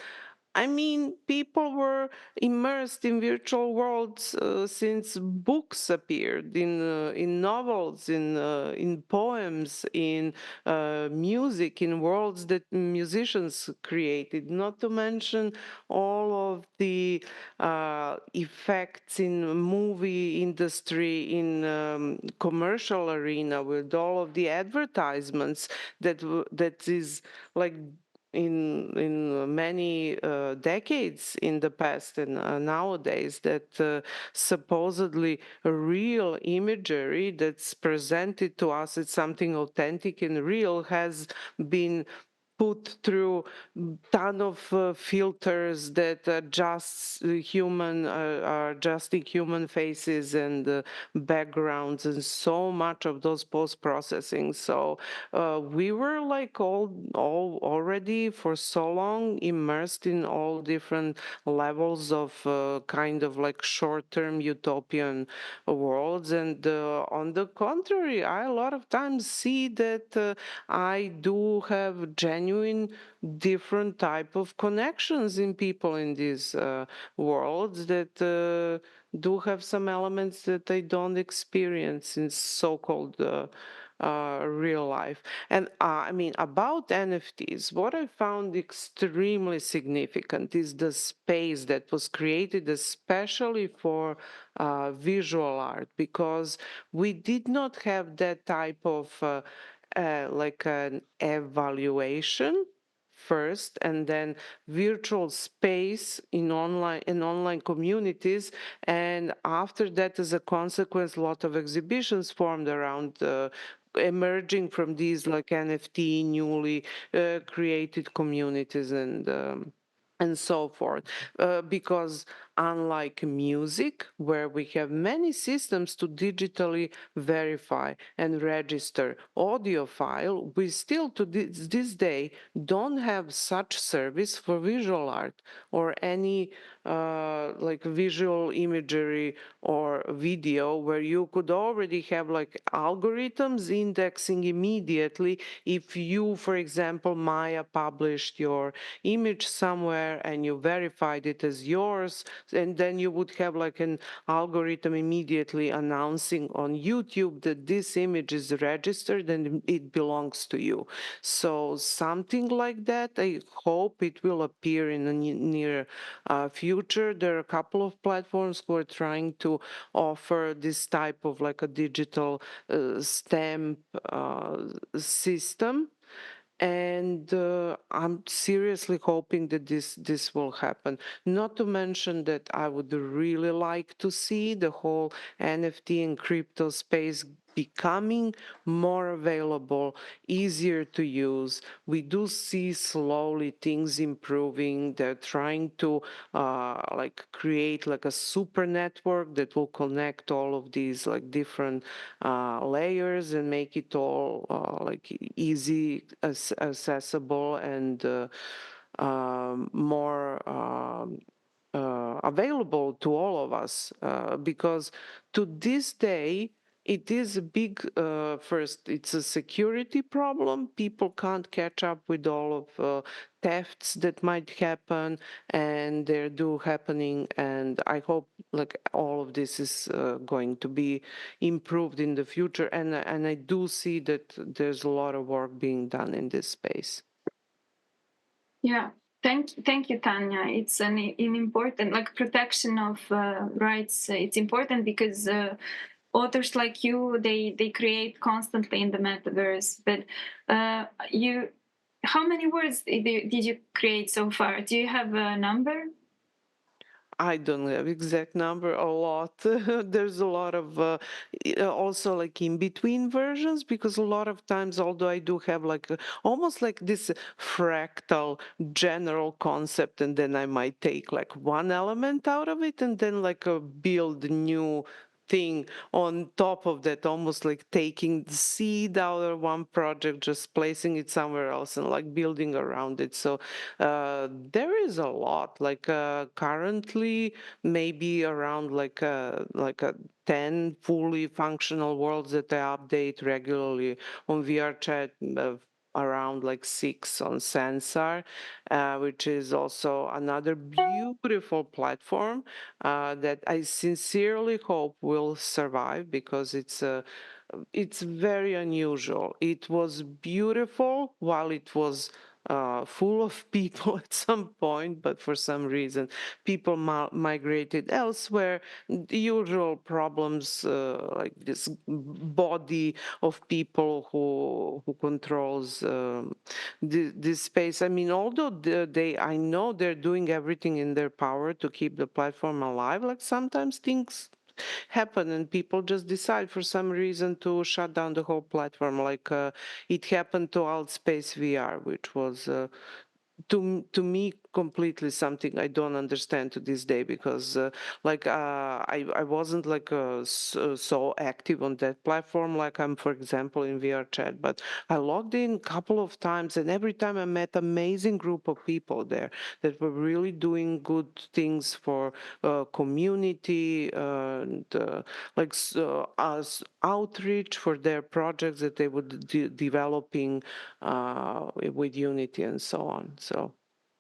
I mean, people were immersed in virtual worlds since books appeared, in novels, in poems, in music, in worlds that musicians created. Not to mention all of the effects in movie industry, in commercial arena, with all of the advertisements that is like in many decades in the past and nowadays, that supposedly real imagery that's presented to us as something authentic and real has been put through ton of filters that adjusts are adjusting human faces and backgrounds and so much of those post-processing. So we were like all already for so long immersed in all different levels of kind of like short-term utopian worlds, and on the contrary, I a lot of times see that I do have genuine different type of connections in people in these worlds that do have some elements that I don't experience in so-called real life. And I mean, about NFTs, what I found extremely significant is the space that was created especially for visual art, because we did not have that type of like an evaluation first, and then virtual space in online communities, and after that, as a consequence, a lot of exhibitions formed around emerging from these like NFT newly created communities and so forth, because unlike music, where we have many systems to digitally verify and register audio file, we still to this day don't have such service for visual art or any like visual imagery or video, where you could already have like algorithms indexing immediately if you, for example, Maya, published your image somewhere and you verified it as yours, and then you would have like an algorithm immediately announcing on YouTube that this image is registered and it belongs to you. So something like that, I hope it will appear in the near future. There are a couple of platforms who are trying to offer this type of like a digital stamp system. And I'm seriously hoping that this will happen. Not to mention that I would really like to see the whole NFT and crypto space becoming more available, easier to use. We do see slowly things improving. They're trying to like create like a super network that will connect all of these like different layers and make it all like easy, accessible, and more available to all of us, because to this day it is a big, first, it's a security problem. People can't catch up with all of thefts that might happen, and they're do happening. And I hope like all of this is going to be improved in the future. And I do see that there's a lot of work being done in this space. Yeah. Thank you, Tanya. It's an important, like, protection of rights. It's important because authors like you, they create constantly in the metaverse. But how many words did you create so far? Do you have a number? I don't have exact number, a lot. There's a lot of also like in between versions, because a lot of times, although I do have like almost like this fractal general concept, and then I might take like one element out of it and then like build new thing on top of that, almost like taking the seed out of one project, just placing it somewhere else and like building around it. So there is a lot, like currently maybe around like a 10 fully functional worlds that I update regularly on VRChat, around like 6 on Sansar, which is also another beautiful platform that I sincerely hope will survive, because it's very unusual. It was beautiful while it was full of people at some point, but for some reason people migrated elsewhere. The usual problems, like this body of people who controls this space. I mean, although I know they're doing everything in their power to keep the platform alive, like sometimes things happen and people just decide for some reason to shut down the whole platform, like it happened to Altspace VR, which was to me completely something I don't understand to this day, because I wasn't like so active on that platform like I'm, for example, in VRChat, but I logged in a couple of times, and every time I met amazing group of people there that were really doing good things for community, and as outreach for their projects that they would developing with Unity and so on. So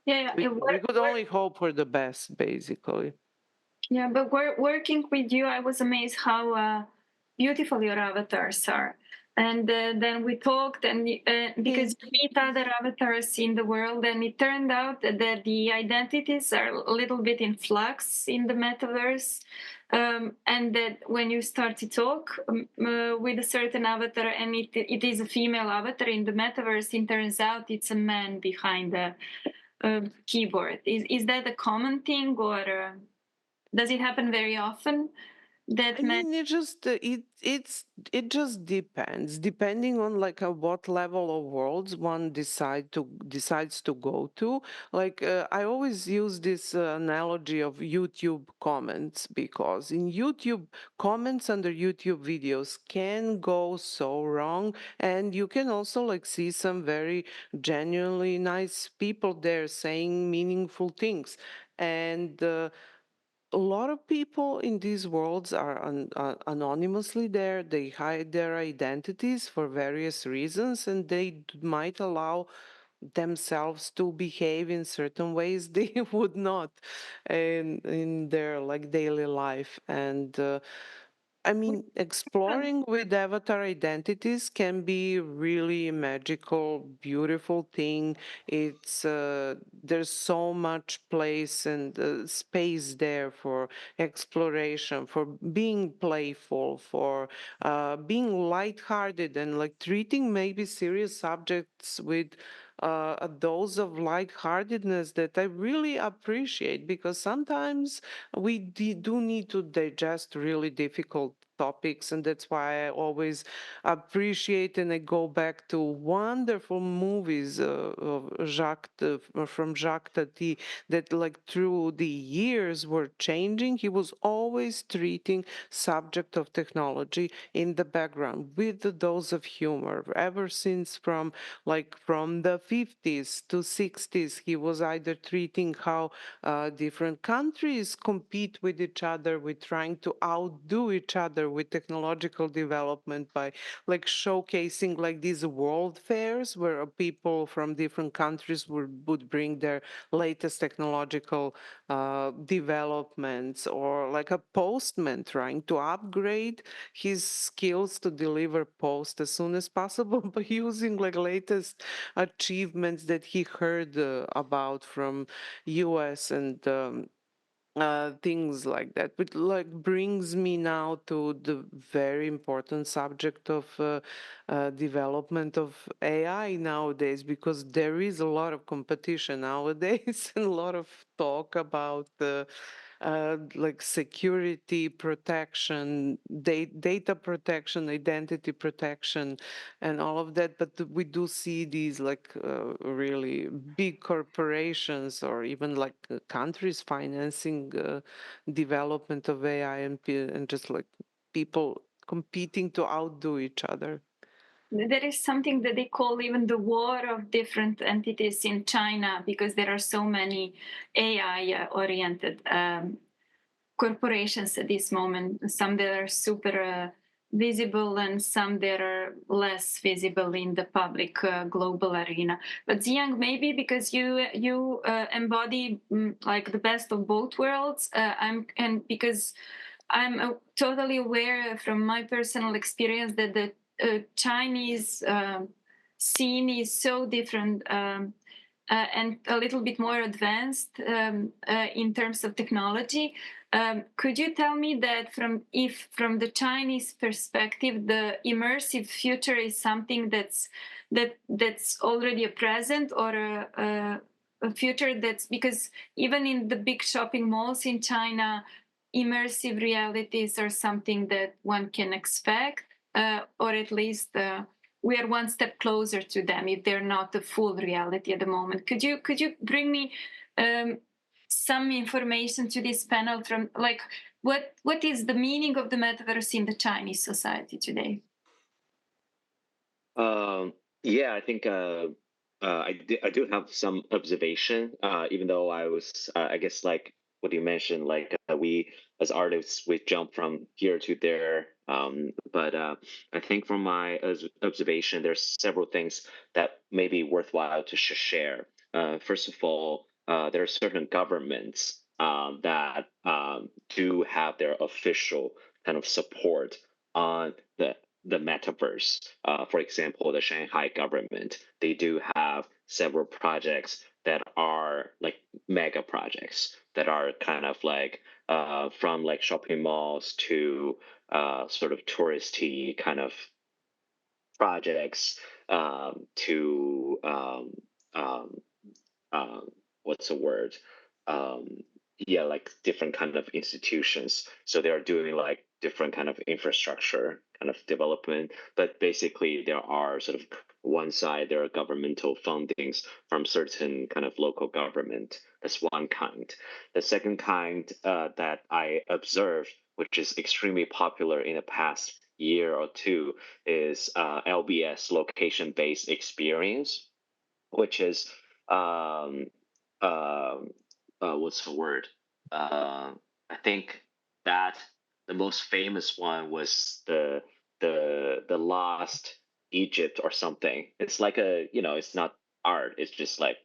we could only hope for the best, basically. Yeah, but working with you, I was amazed how beautiful your avatars are. And then we talked, and because you meet other avatars in the world, and it turned out that the identities are a little bit in flux in the metaverse. And that when you start to talk with a certain avatar, and it is a female avatar in the metaverse, it turns out it's a man behind the keyboard. Is that a common thing, or does it happen very often? I mean, it just depends, depending on like what level of worlds one decides to go to. Like I always use this analogy of YouTube comments, because in YouTube comments under YouTube videos can go so wrong, and you can also like see some very genuinely nice people there saying meaningful things, and a lot of people in these worlds are anonymously there. They hide their identities for various reasons, and they might allow themselves to behave in certain ways they would not in their like daily life. And I mean, exploring with avatar identities can be really magical, beautiful thing. It's there's so much place and space there for exploration, for being playful, for being lighthearted, and like treating maybe serious subjects with a dose of lightheartedness that I really appreciate, because sometimes we do need to digest really difficult topics, and that's why I always appreciate and I go back to wonderful movies of from Jacques Tati, that like through the years were changing. He was always treating subject of technology in the background with a dose of humor. Ever since from the 50s to 60s, he was either treating how different countries compete with each other, with trying to outdo each other with technological development, by like showcasing like these world fairs where people from different countries would bring their latest technological developments, or like a postman trying to upgrade his skills to deliver post as soon as possible by using like latest achievements that he heard about from US and things like that, which like brings me now to the very important subject of development of AI nowadays, because there is a lot of competition nowadays and a lot of talk about like security protection, data protection, identity protection, and all of that. But we do see these like really big corporations or even like countries financing development of AI, and just like people competing to outdo each other. There is something that they call even the war of different entities in China, because there are so many AI-oriented corporations at this moment. Some that are super visible and some that are less visible in the public global arena. But Ziyang, maybe because you embody like the best of both worlds, and because I'm totally aware from my personal experience that the Chinese scene is so different and a little bit more advanced in terms of technology. Could you tell me that from the Chinese perspective, the immersive future is something that's already a present, or a future that's, because even in the big shopping malls in China, immersive realities are something that one can expect, or at least we are one step closer to them if they're not the full reality at the moment. Could you bring me some information to this panel from like what is the meaning of the metaverse in the Chinese society today? Yeah, I think I do have some observation, even though I was, I guess, like what you mentioned, like we as artists, we jump from here to there. But I think from my observation, there's several things that may be worthwhile to share. First of all, there are certain governments that do have their official kind of support on the metaverse. For example, the Shanghai government, they do have several projects that are like mega projects that are kind of like from like shopping malls to sort of touristy kind of projects to what's the word? Yeah, like different kind of institutions. So they are doing like different kind of infrastructure kind of development, but basically there are sort of one side, there are governmental fundings from certain kind of local government. That's one kind. The second kind that I observed, which is extremely popular in the past year or two, is LBS, location-based experience, which is what's the word? I think that the most famous one was the Lost Egypt or something. It's like a, it's not art. It's just like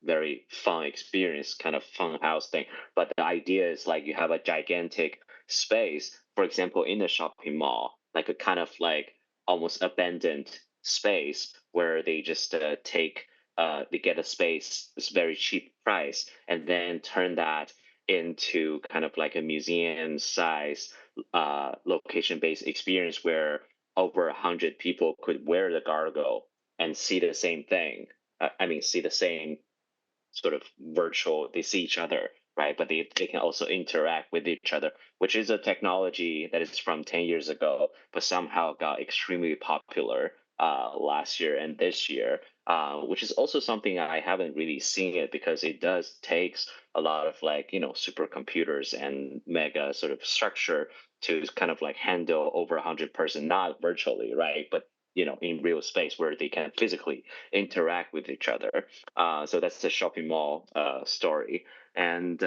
very fun experience, kind of fun house thing. But the idea is like you have a gigantic space, for example, in the shopping mall, like a kind of like almost abandoned space where they just they get a space, it's very cheap price, and then turn that into kind of like a museum size location-based experience where over 100 people could wear the gargle and see the same thing. See the same sort of virtual, they see each other, right? But they can also interact with each other, which is a technology that is from 10 years ago, but somehow got extremely popular last year and this year, which is also something I haven't really seen it, because it does takes a lot of like, supercomputers and mega sort of structure to kind of like handle over 100 person, not virtually, right? But in real space where they can physically interact with each other. So that's the shopping mall story. And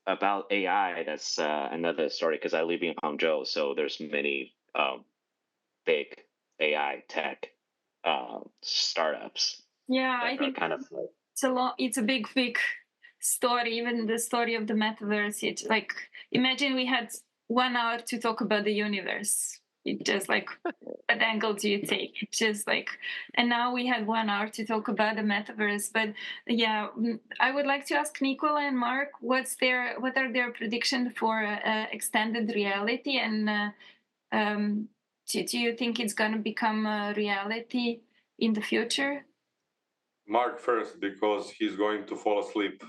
about AI, that's another story, because I live in Hangzhou, so there's many big AI tech startups. Yeah, I think kind of like, it's a big story. Even the story of the metaverse, it's like, imagine we had 1 hour to talk about the universe. It's just like, what angle do you take? It's just like, and now we have 1 hour to talk about the metaverse. But yeah, I would like to ask Nikola and Mark, what are their predictions for extended reality, and do you think it's going to become a reality in the future? Mark first, because he's going to fall asleep.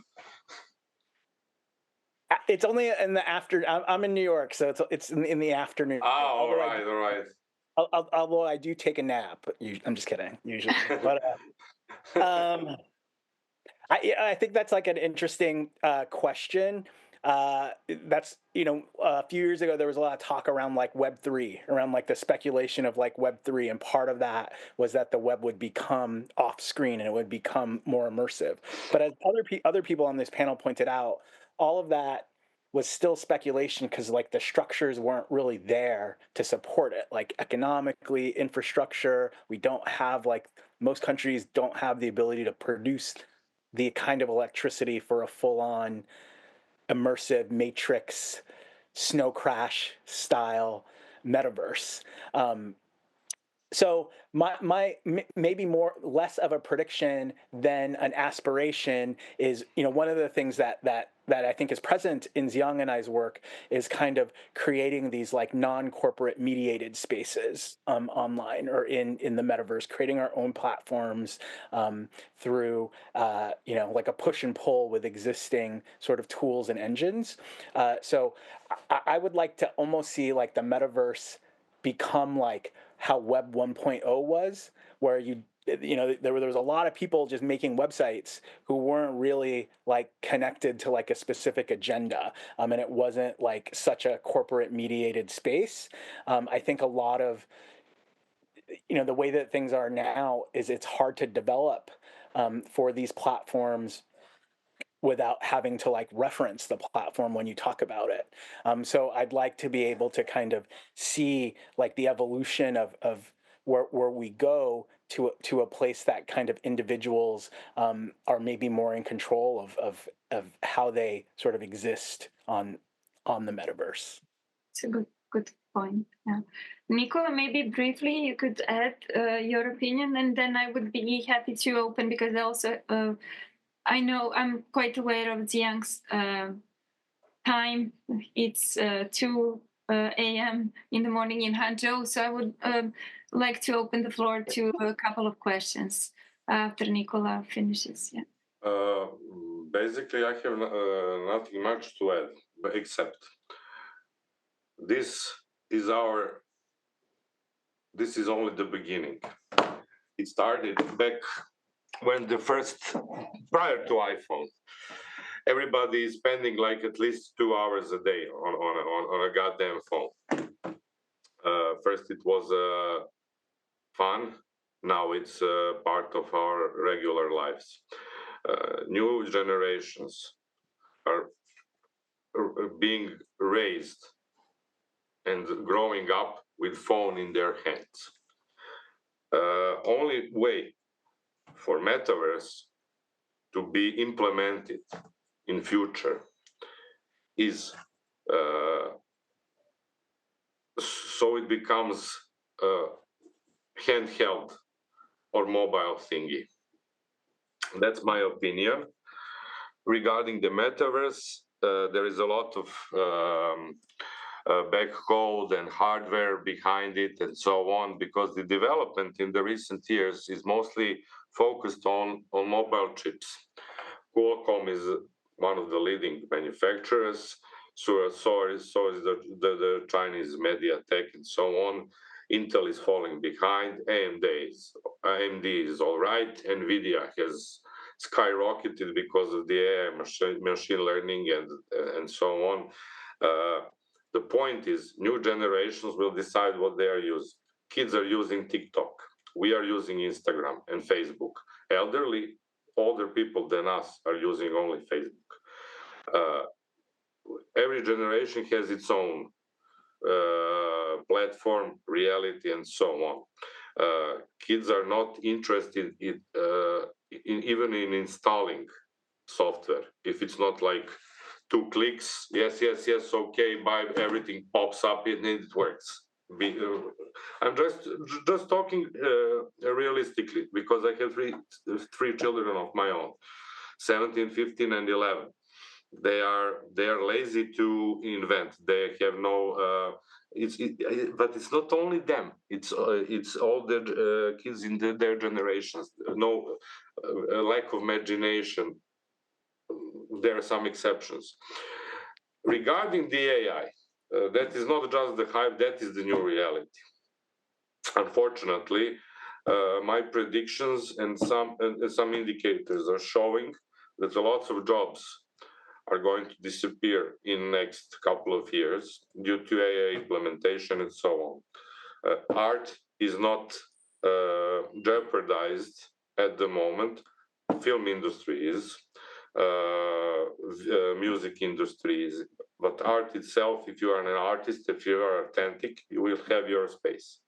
It's only in the after. I'm in New York, so it's in the afternoon. All right. Although I do take a nap. I'm just kidding, usually. But I think that's like an interesting question. That's, a few years ago, there was a lot of talk around like Web3, around like the speculation of like Web3. And part of that was that the web would become off screen and it would become more immersive. But as other people on this panel pointed out, all of that was still speculation because like the structures weren't really there to support it. Like economically, infrastructure, we don't have, like, most countries don't have the ability to produce the kind of electricity for a full-on immersive matrix snow crash style metaverse. So my maybe less of a prediction than an aspiration is, one of the things that I think is present in Ziyang and I's work is kind of creating these like non-corporate mediated spaces online or in the metaverse, creating our own platforms through like a push and pull with existing sort of tools and engines. So I would like to almost see like the metaverse become like how Web 1.0 was, where there was a lot of people just making websites who weren't really like connected to like a specific agenda, and it wasn't like such a corporate mediated space. I think a lot of the way that things are now is it's hard to develop for these platforms without having to like reference the platform when you talk about it. So I'd like to be able to kind of see like the evolution of where we go to a place that kind of individuals are maybe more in control of how they sort of exist on the metaverse. It's a good point. Yeah. Nikola, maybe briefly you could add your opinion, and then I would be happy to open, because also I know I'm quite aware of Ziyang's time. It's 2 a.m. in the morning in Hangzhou, so I would like to open the floor to a couple of questions after Nikola finishes. Yeah. Basically, I have nothing much to add, except this is only the beginning. It started back when prior to iPhone, everybody is spending like at least 2 hours a day on a goddamn phone. First it was fun, now it's part of our regular lives. New generations are being raised and growing up with phone in their hands. Only way for metaverse to be implemented in future is so it becomes a handheld or mobile thingy. That's my opinion. Regarding the metaverse, there is a lot of back code and hardware behind it and so on, because the development in the recent years is mostly focused on mobile chips. Qualcomm is one of the leading manufacturers, so is the Chinese MediaTek and so on. Intel is falling behind, AMD is all right, NVIDIA has skyrocketed because of the AI machine learning and so on. The point is, new generations will decide what they are using. Kids are using TikTok. We are using Instagram and Facebook. Older people than us are using only Facebook. Every generation has its own platform, reality, and so on. Kids are not interested even in installing software if it's not like 2 clicks, yes, okay, buy, everything pops up and it works. I'm just talking realistically, because I have three children of my own, 17, 15, and 11. They are lazy to invent. They have no. But it's not only them. It's all the kids in their generations. No lack of imagination. There are some exceptions. Regarding the AI, that is not just the hype. That is the new reality. Unfortunately, my predictions and some indicators are showing that lots of jobs are going to disappear in next couple of years due to AI implementation and so on. Art is not jeopardized at the moment. Film industry is, music industry is, but art itself, if you are an artist, if you are authentic, you will have your space.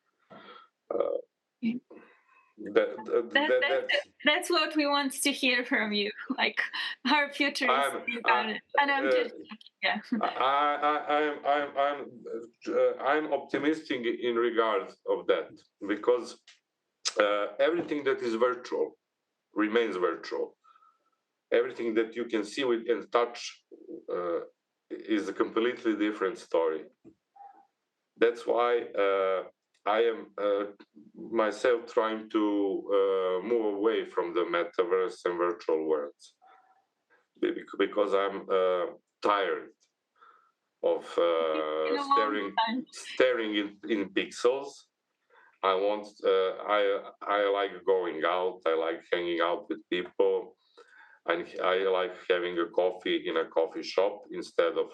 That's what we want to hear from you. Like, our future is about it. And I'm just yeah. I'm optimistic in regard of that, because everything that is virtual remains virtual. Everything that you can see with and touch is a completely different story. That's why I am myself trying to move away from the metaverse and virtual worlds, because I'm tired of staring in pixels. I like going out. I like hanging out with people. And I like having a coffee in a coffee shop instead of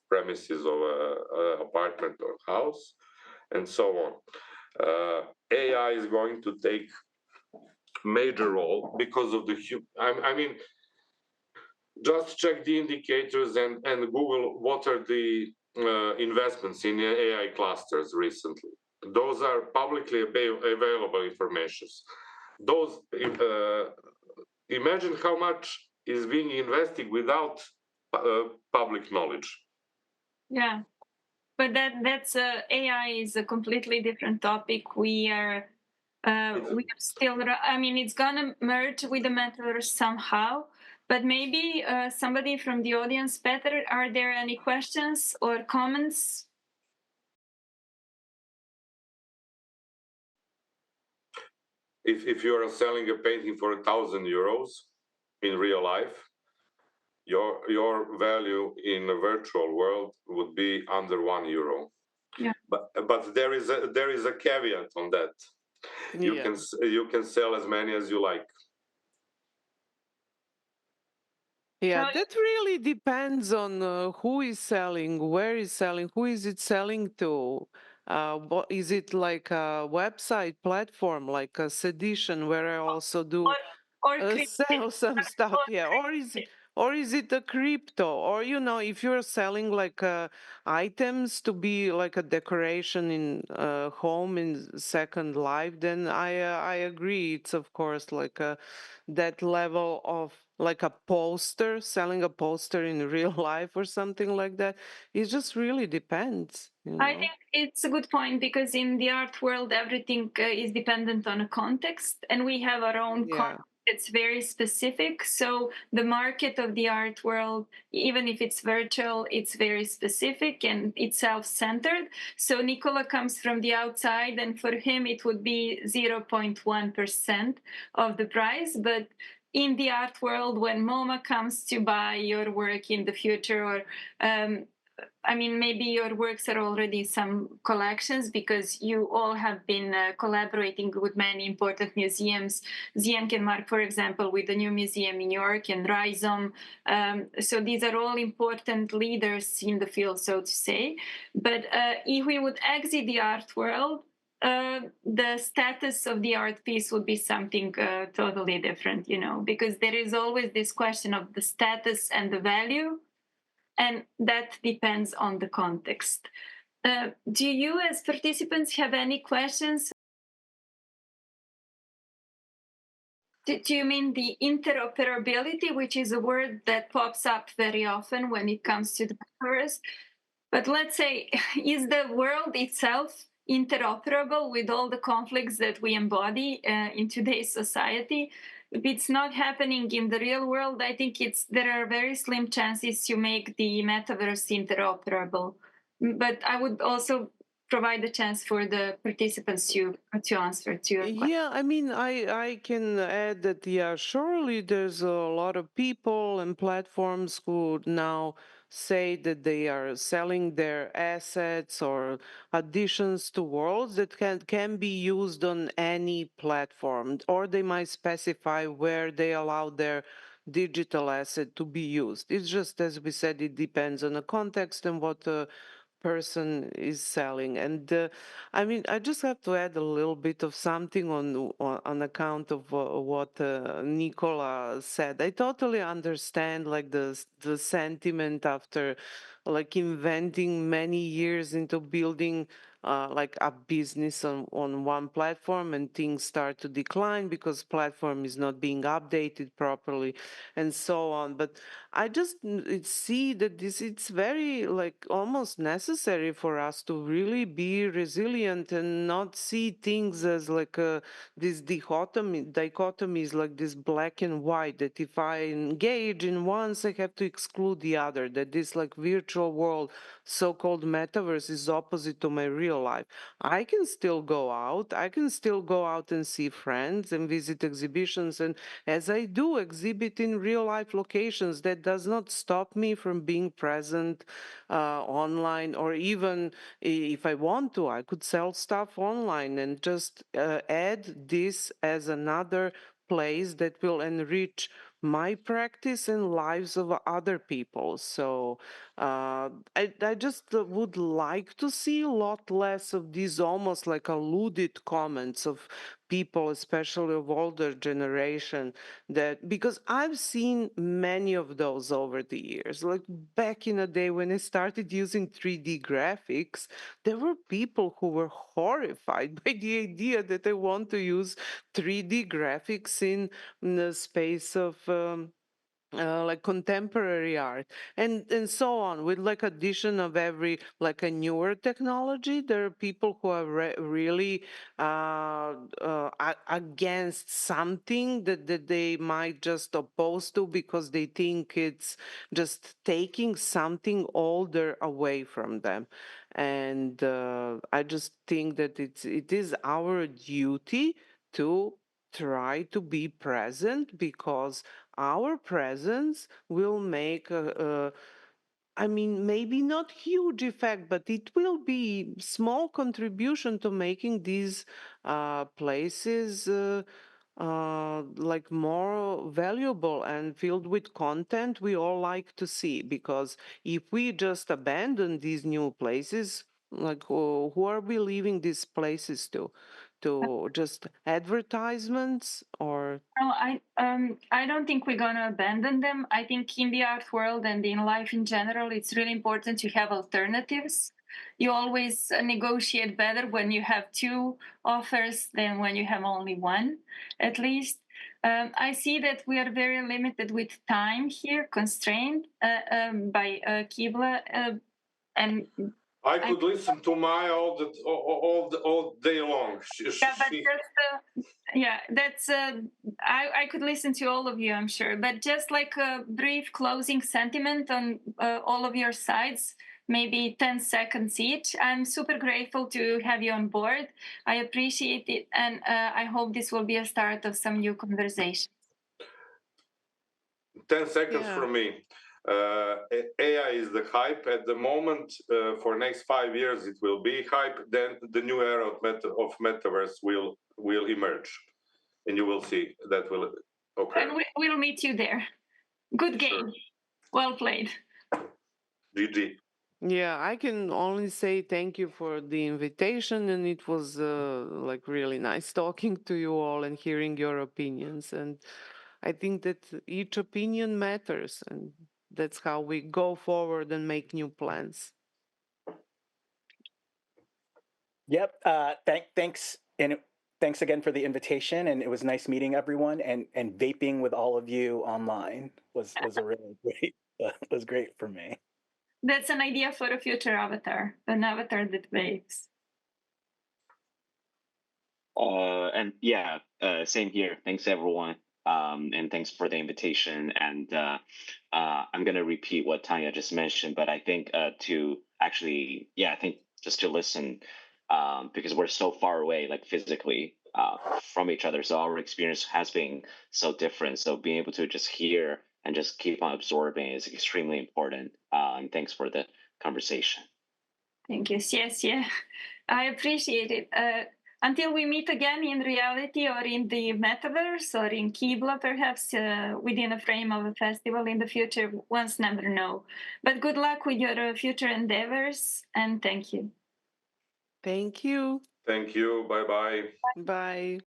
premises of an apartment or house, and so on. AI is going to take major role because of the. I mean, just check the indicators and Google what are the investments in AI clusters recently. Those are publicly available information. Those. Imagine how much is being invested without public knowledge. Yeah, but that's AI is a completely different topic. We are still. I mean, it's gonna merge with the metaverse somehow. But maybe somebody from the audience, Peter, are there any questions or comments? If you are selling a painting for €1,000 in real life, your value in a virtual world would be under €1. Yeah. But there is a caveat on that. You can sell as many as you like. Yeah, that really depends on who is selling, where is selling, who is it selling to. What is it, like a website platform, like a Sedition, where I also do sell some stuff? Yeah, or is it a crypto? Or if you're selling like items to be like a decoration in home in Second Life, then I agree. It's of course like that level of like a poster, selling a poster in real life or something like that. It just really depends. I think it's a good point, because in the art world, everything is dependent on a context, and we have our own context. It's very specific. So the market of the art world, even if it's virtual, it's very specific and it's self-centered. So Nikola comes from the outside, and for him, it would be 0.1% of the price. But in the art world, when MoMA comes to buy your work in the future, or maybe your works are already some collections, because you all have been collaborating with many important museums. Ziyang and Mark, for example, with the new museum in New York, and Rhizome. So these are all important leaders in the field, so to say. But if we would exit the art world, the status of the art piece would be something totally different, because there is always this question of the status and the value, and that depends on the context. Do you, as participants, have any questions? Do you mean the interoperability, which is a word that pops up very often when it comes to the metaverse? But let's say, is the world itself interoperable with all the conflicts that we embody in today's society? If it's not happening in the real world, I think there are very slim chances to make the metaverse interoperable. But I would also provide a chance for the participants to answer to your question. Yeah, I mean, I can add that, yeah, surely there's a lot of people and platforms who now say that they are selling their assets or additions to worlds that can be used on any platform, or they might specify where they allow their digital asset to be used. It's just, as we said, it depends on the context and what person is selling. And I mean, I just have to add a little bit of something on account of what Nikola said. I totally understand like the sentiment after like inventing many years into building like a business on one platform, and things start to decline because platform is not being updated properly and so on. But I just see that it's very like almost necessary for us to really be resilient and not see things as like this dichotomies, like this black and white, that if I engage in once, I have to exclude the other, that this like virtual world, so-called metaverse, is opposite to my real life. I can still go out. I can still go out and see friends and visit exhibitions, and as I do exhibit in real life locations, that does not stop me from being present online, or even if I want to, I could sell stuff online and just add this as another place that will enrich my practice and lives of other people. So I just would like to see a lot less of these almost like alluded comments of people, especially of older generation, that because I've seen many of those over the years. Like back in the day when I started using 3D graphics, there were people who were horrified by the idea that I want to use 3D graphics in the space of like contemporary art and so on, with like addition of every like a newer technology. There are people who are really against something that they might just oppose to because they think it's just taking something older away from them. And I just think that it is our duty to try to be present, because our presence will make I mean, maybe not huge effect, but it will be small contribution to making these places like more valuable and filled with content we all like to see. Because if we just abandon these new places, like who are we leaving these places to? To just advertisements or? No, I don't think we're going to abandon them. I think in the art world and in life in general, it's really important to have alternatives. You always negotiate better when you have two offers than when you have only one, at least. I see that we are very limited with time here, constrained by KIBLA. And I could listen to Maja all day long. That's I could listen to all of you, I'm sure, but just like a brief closing sentiment on all of your sides, maybe 10 seconds each. I'm super grateful to have you on board. I appreciate it, and I hope this will be a start of some new conversation. 10 seconds from me. AI is the hype at the moment. For next 5 years, it will be hype. Then the new era of metaverse will emerge, and you will see that will occur. And we'll meet you there. Good game. Sure. Well played. GG. Yeah, I can only say thank you for the invitation, and it was like really nice talking to you all and hearing your opinions. And I think that each opinion matters, and that's how we go forward and make new plans. Yep. Thanks. And thanks again for the invitation. And it was nice meeting everyone, and vaping with all of you online was a really great, was great for me. That's an idea for a future avatar, an avatar that waves. And yeah, same here. Thanks, everyone. And thanks for the invitation. And I'm going to repeat what Tanya just mentioned, but I think to actually, I think just to listen, because we're so far away, like physically from each other. So our experience has been so different. So being able to just hear and just keep on absorbing is extremely important. And thanks for the conversation. Thank you. Yes, yeah. I appreciate it. Until we meet again in reality or in the metaverse or in KIBLA, perhaps within a frame of a festival in the future, one's never know. But good luck with your future endeavors, and thank you. Thank you. Thank you. Bye-bye. Bye.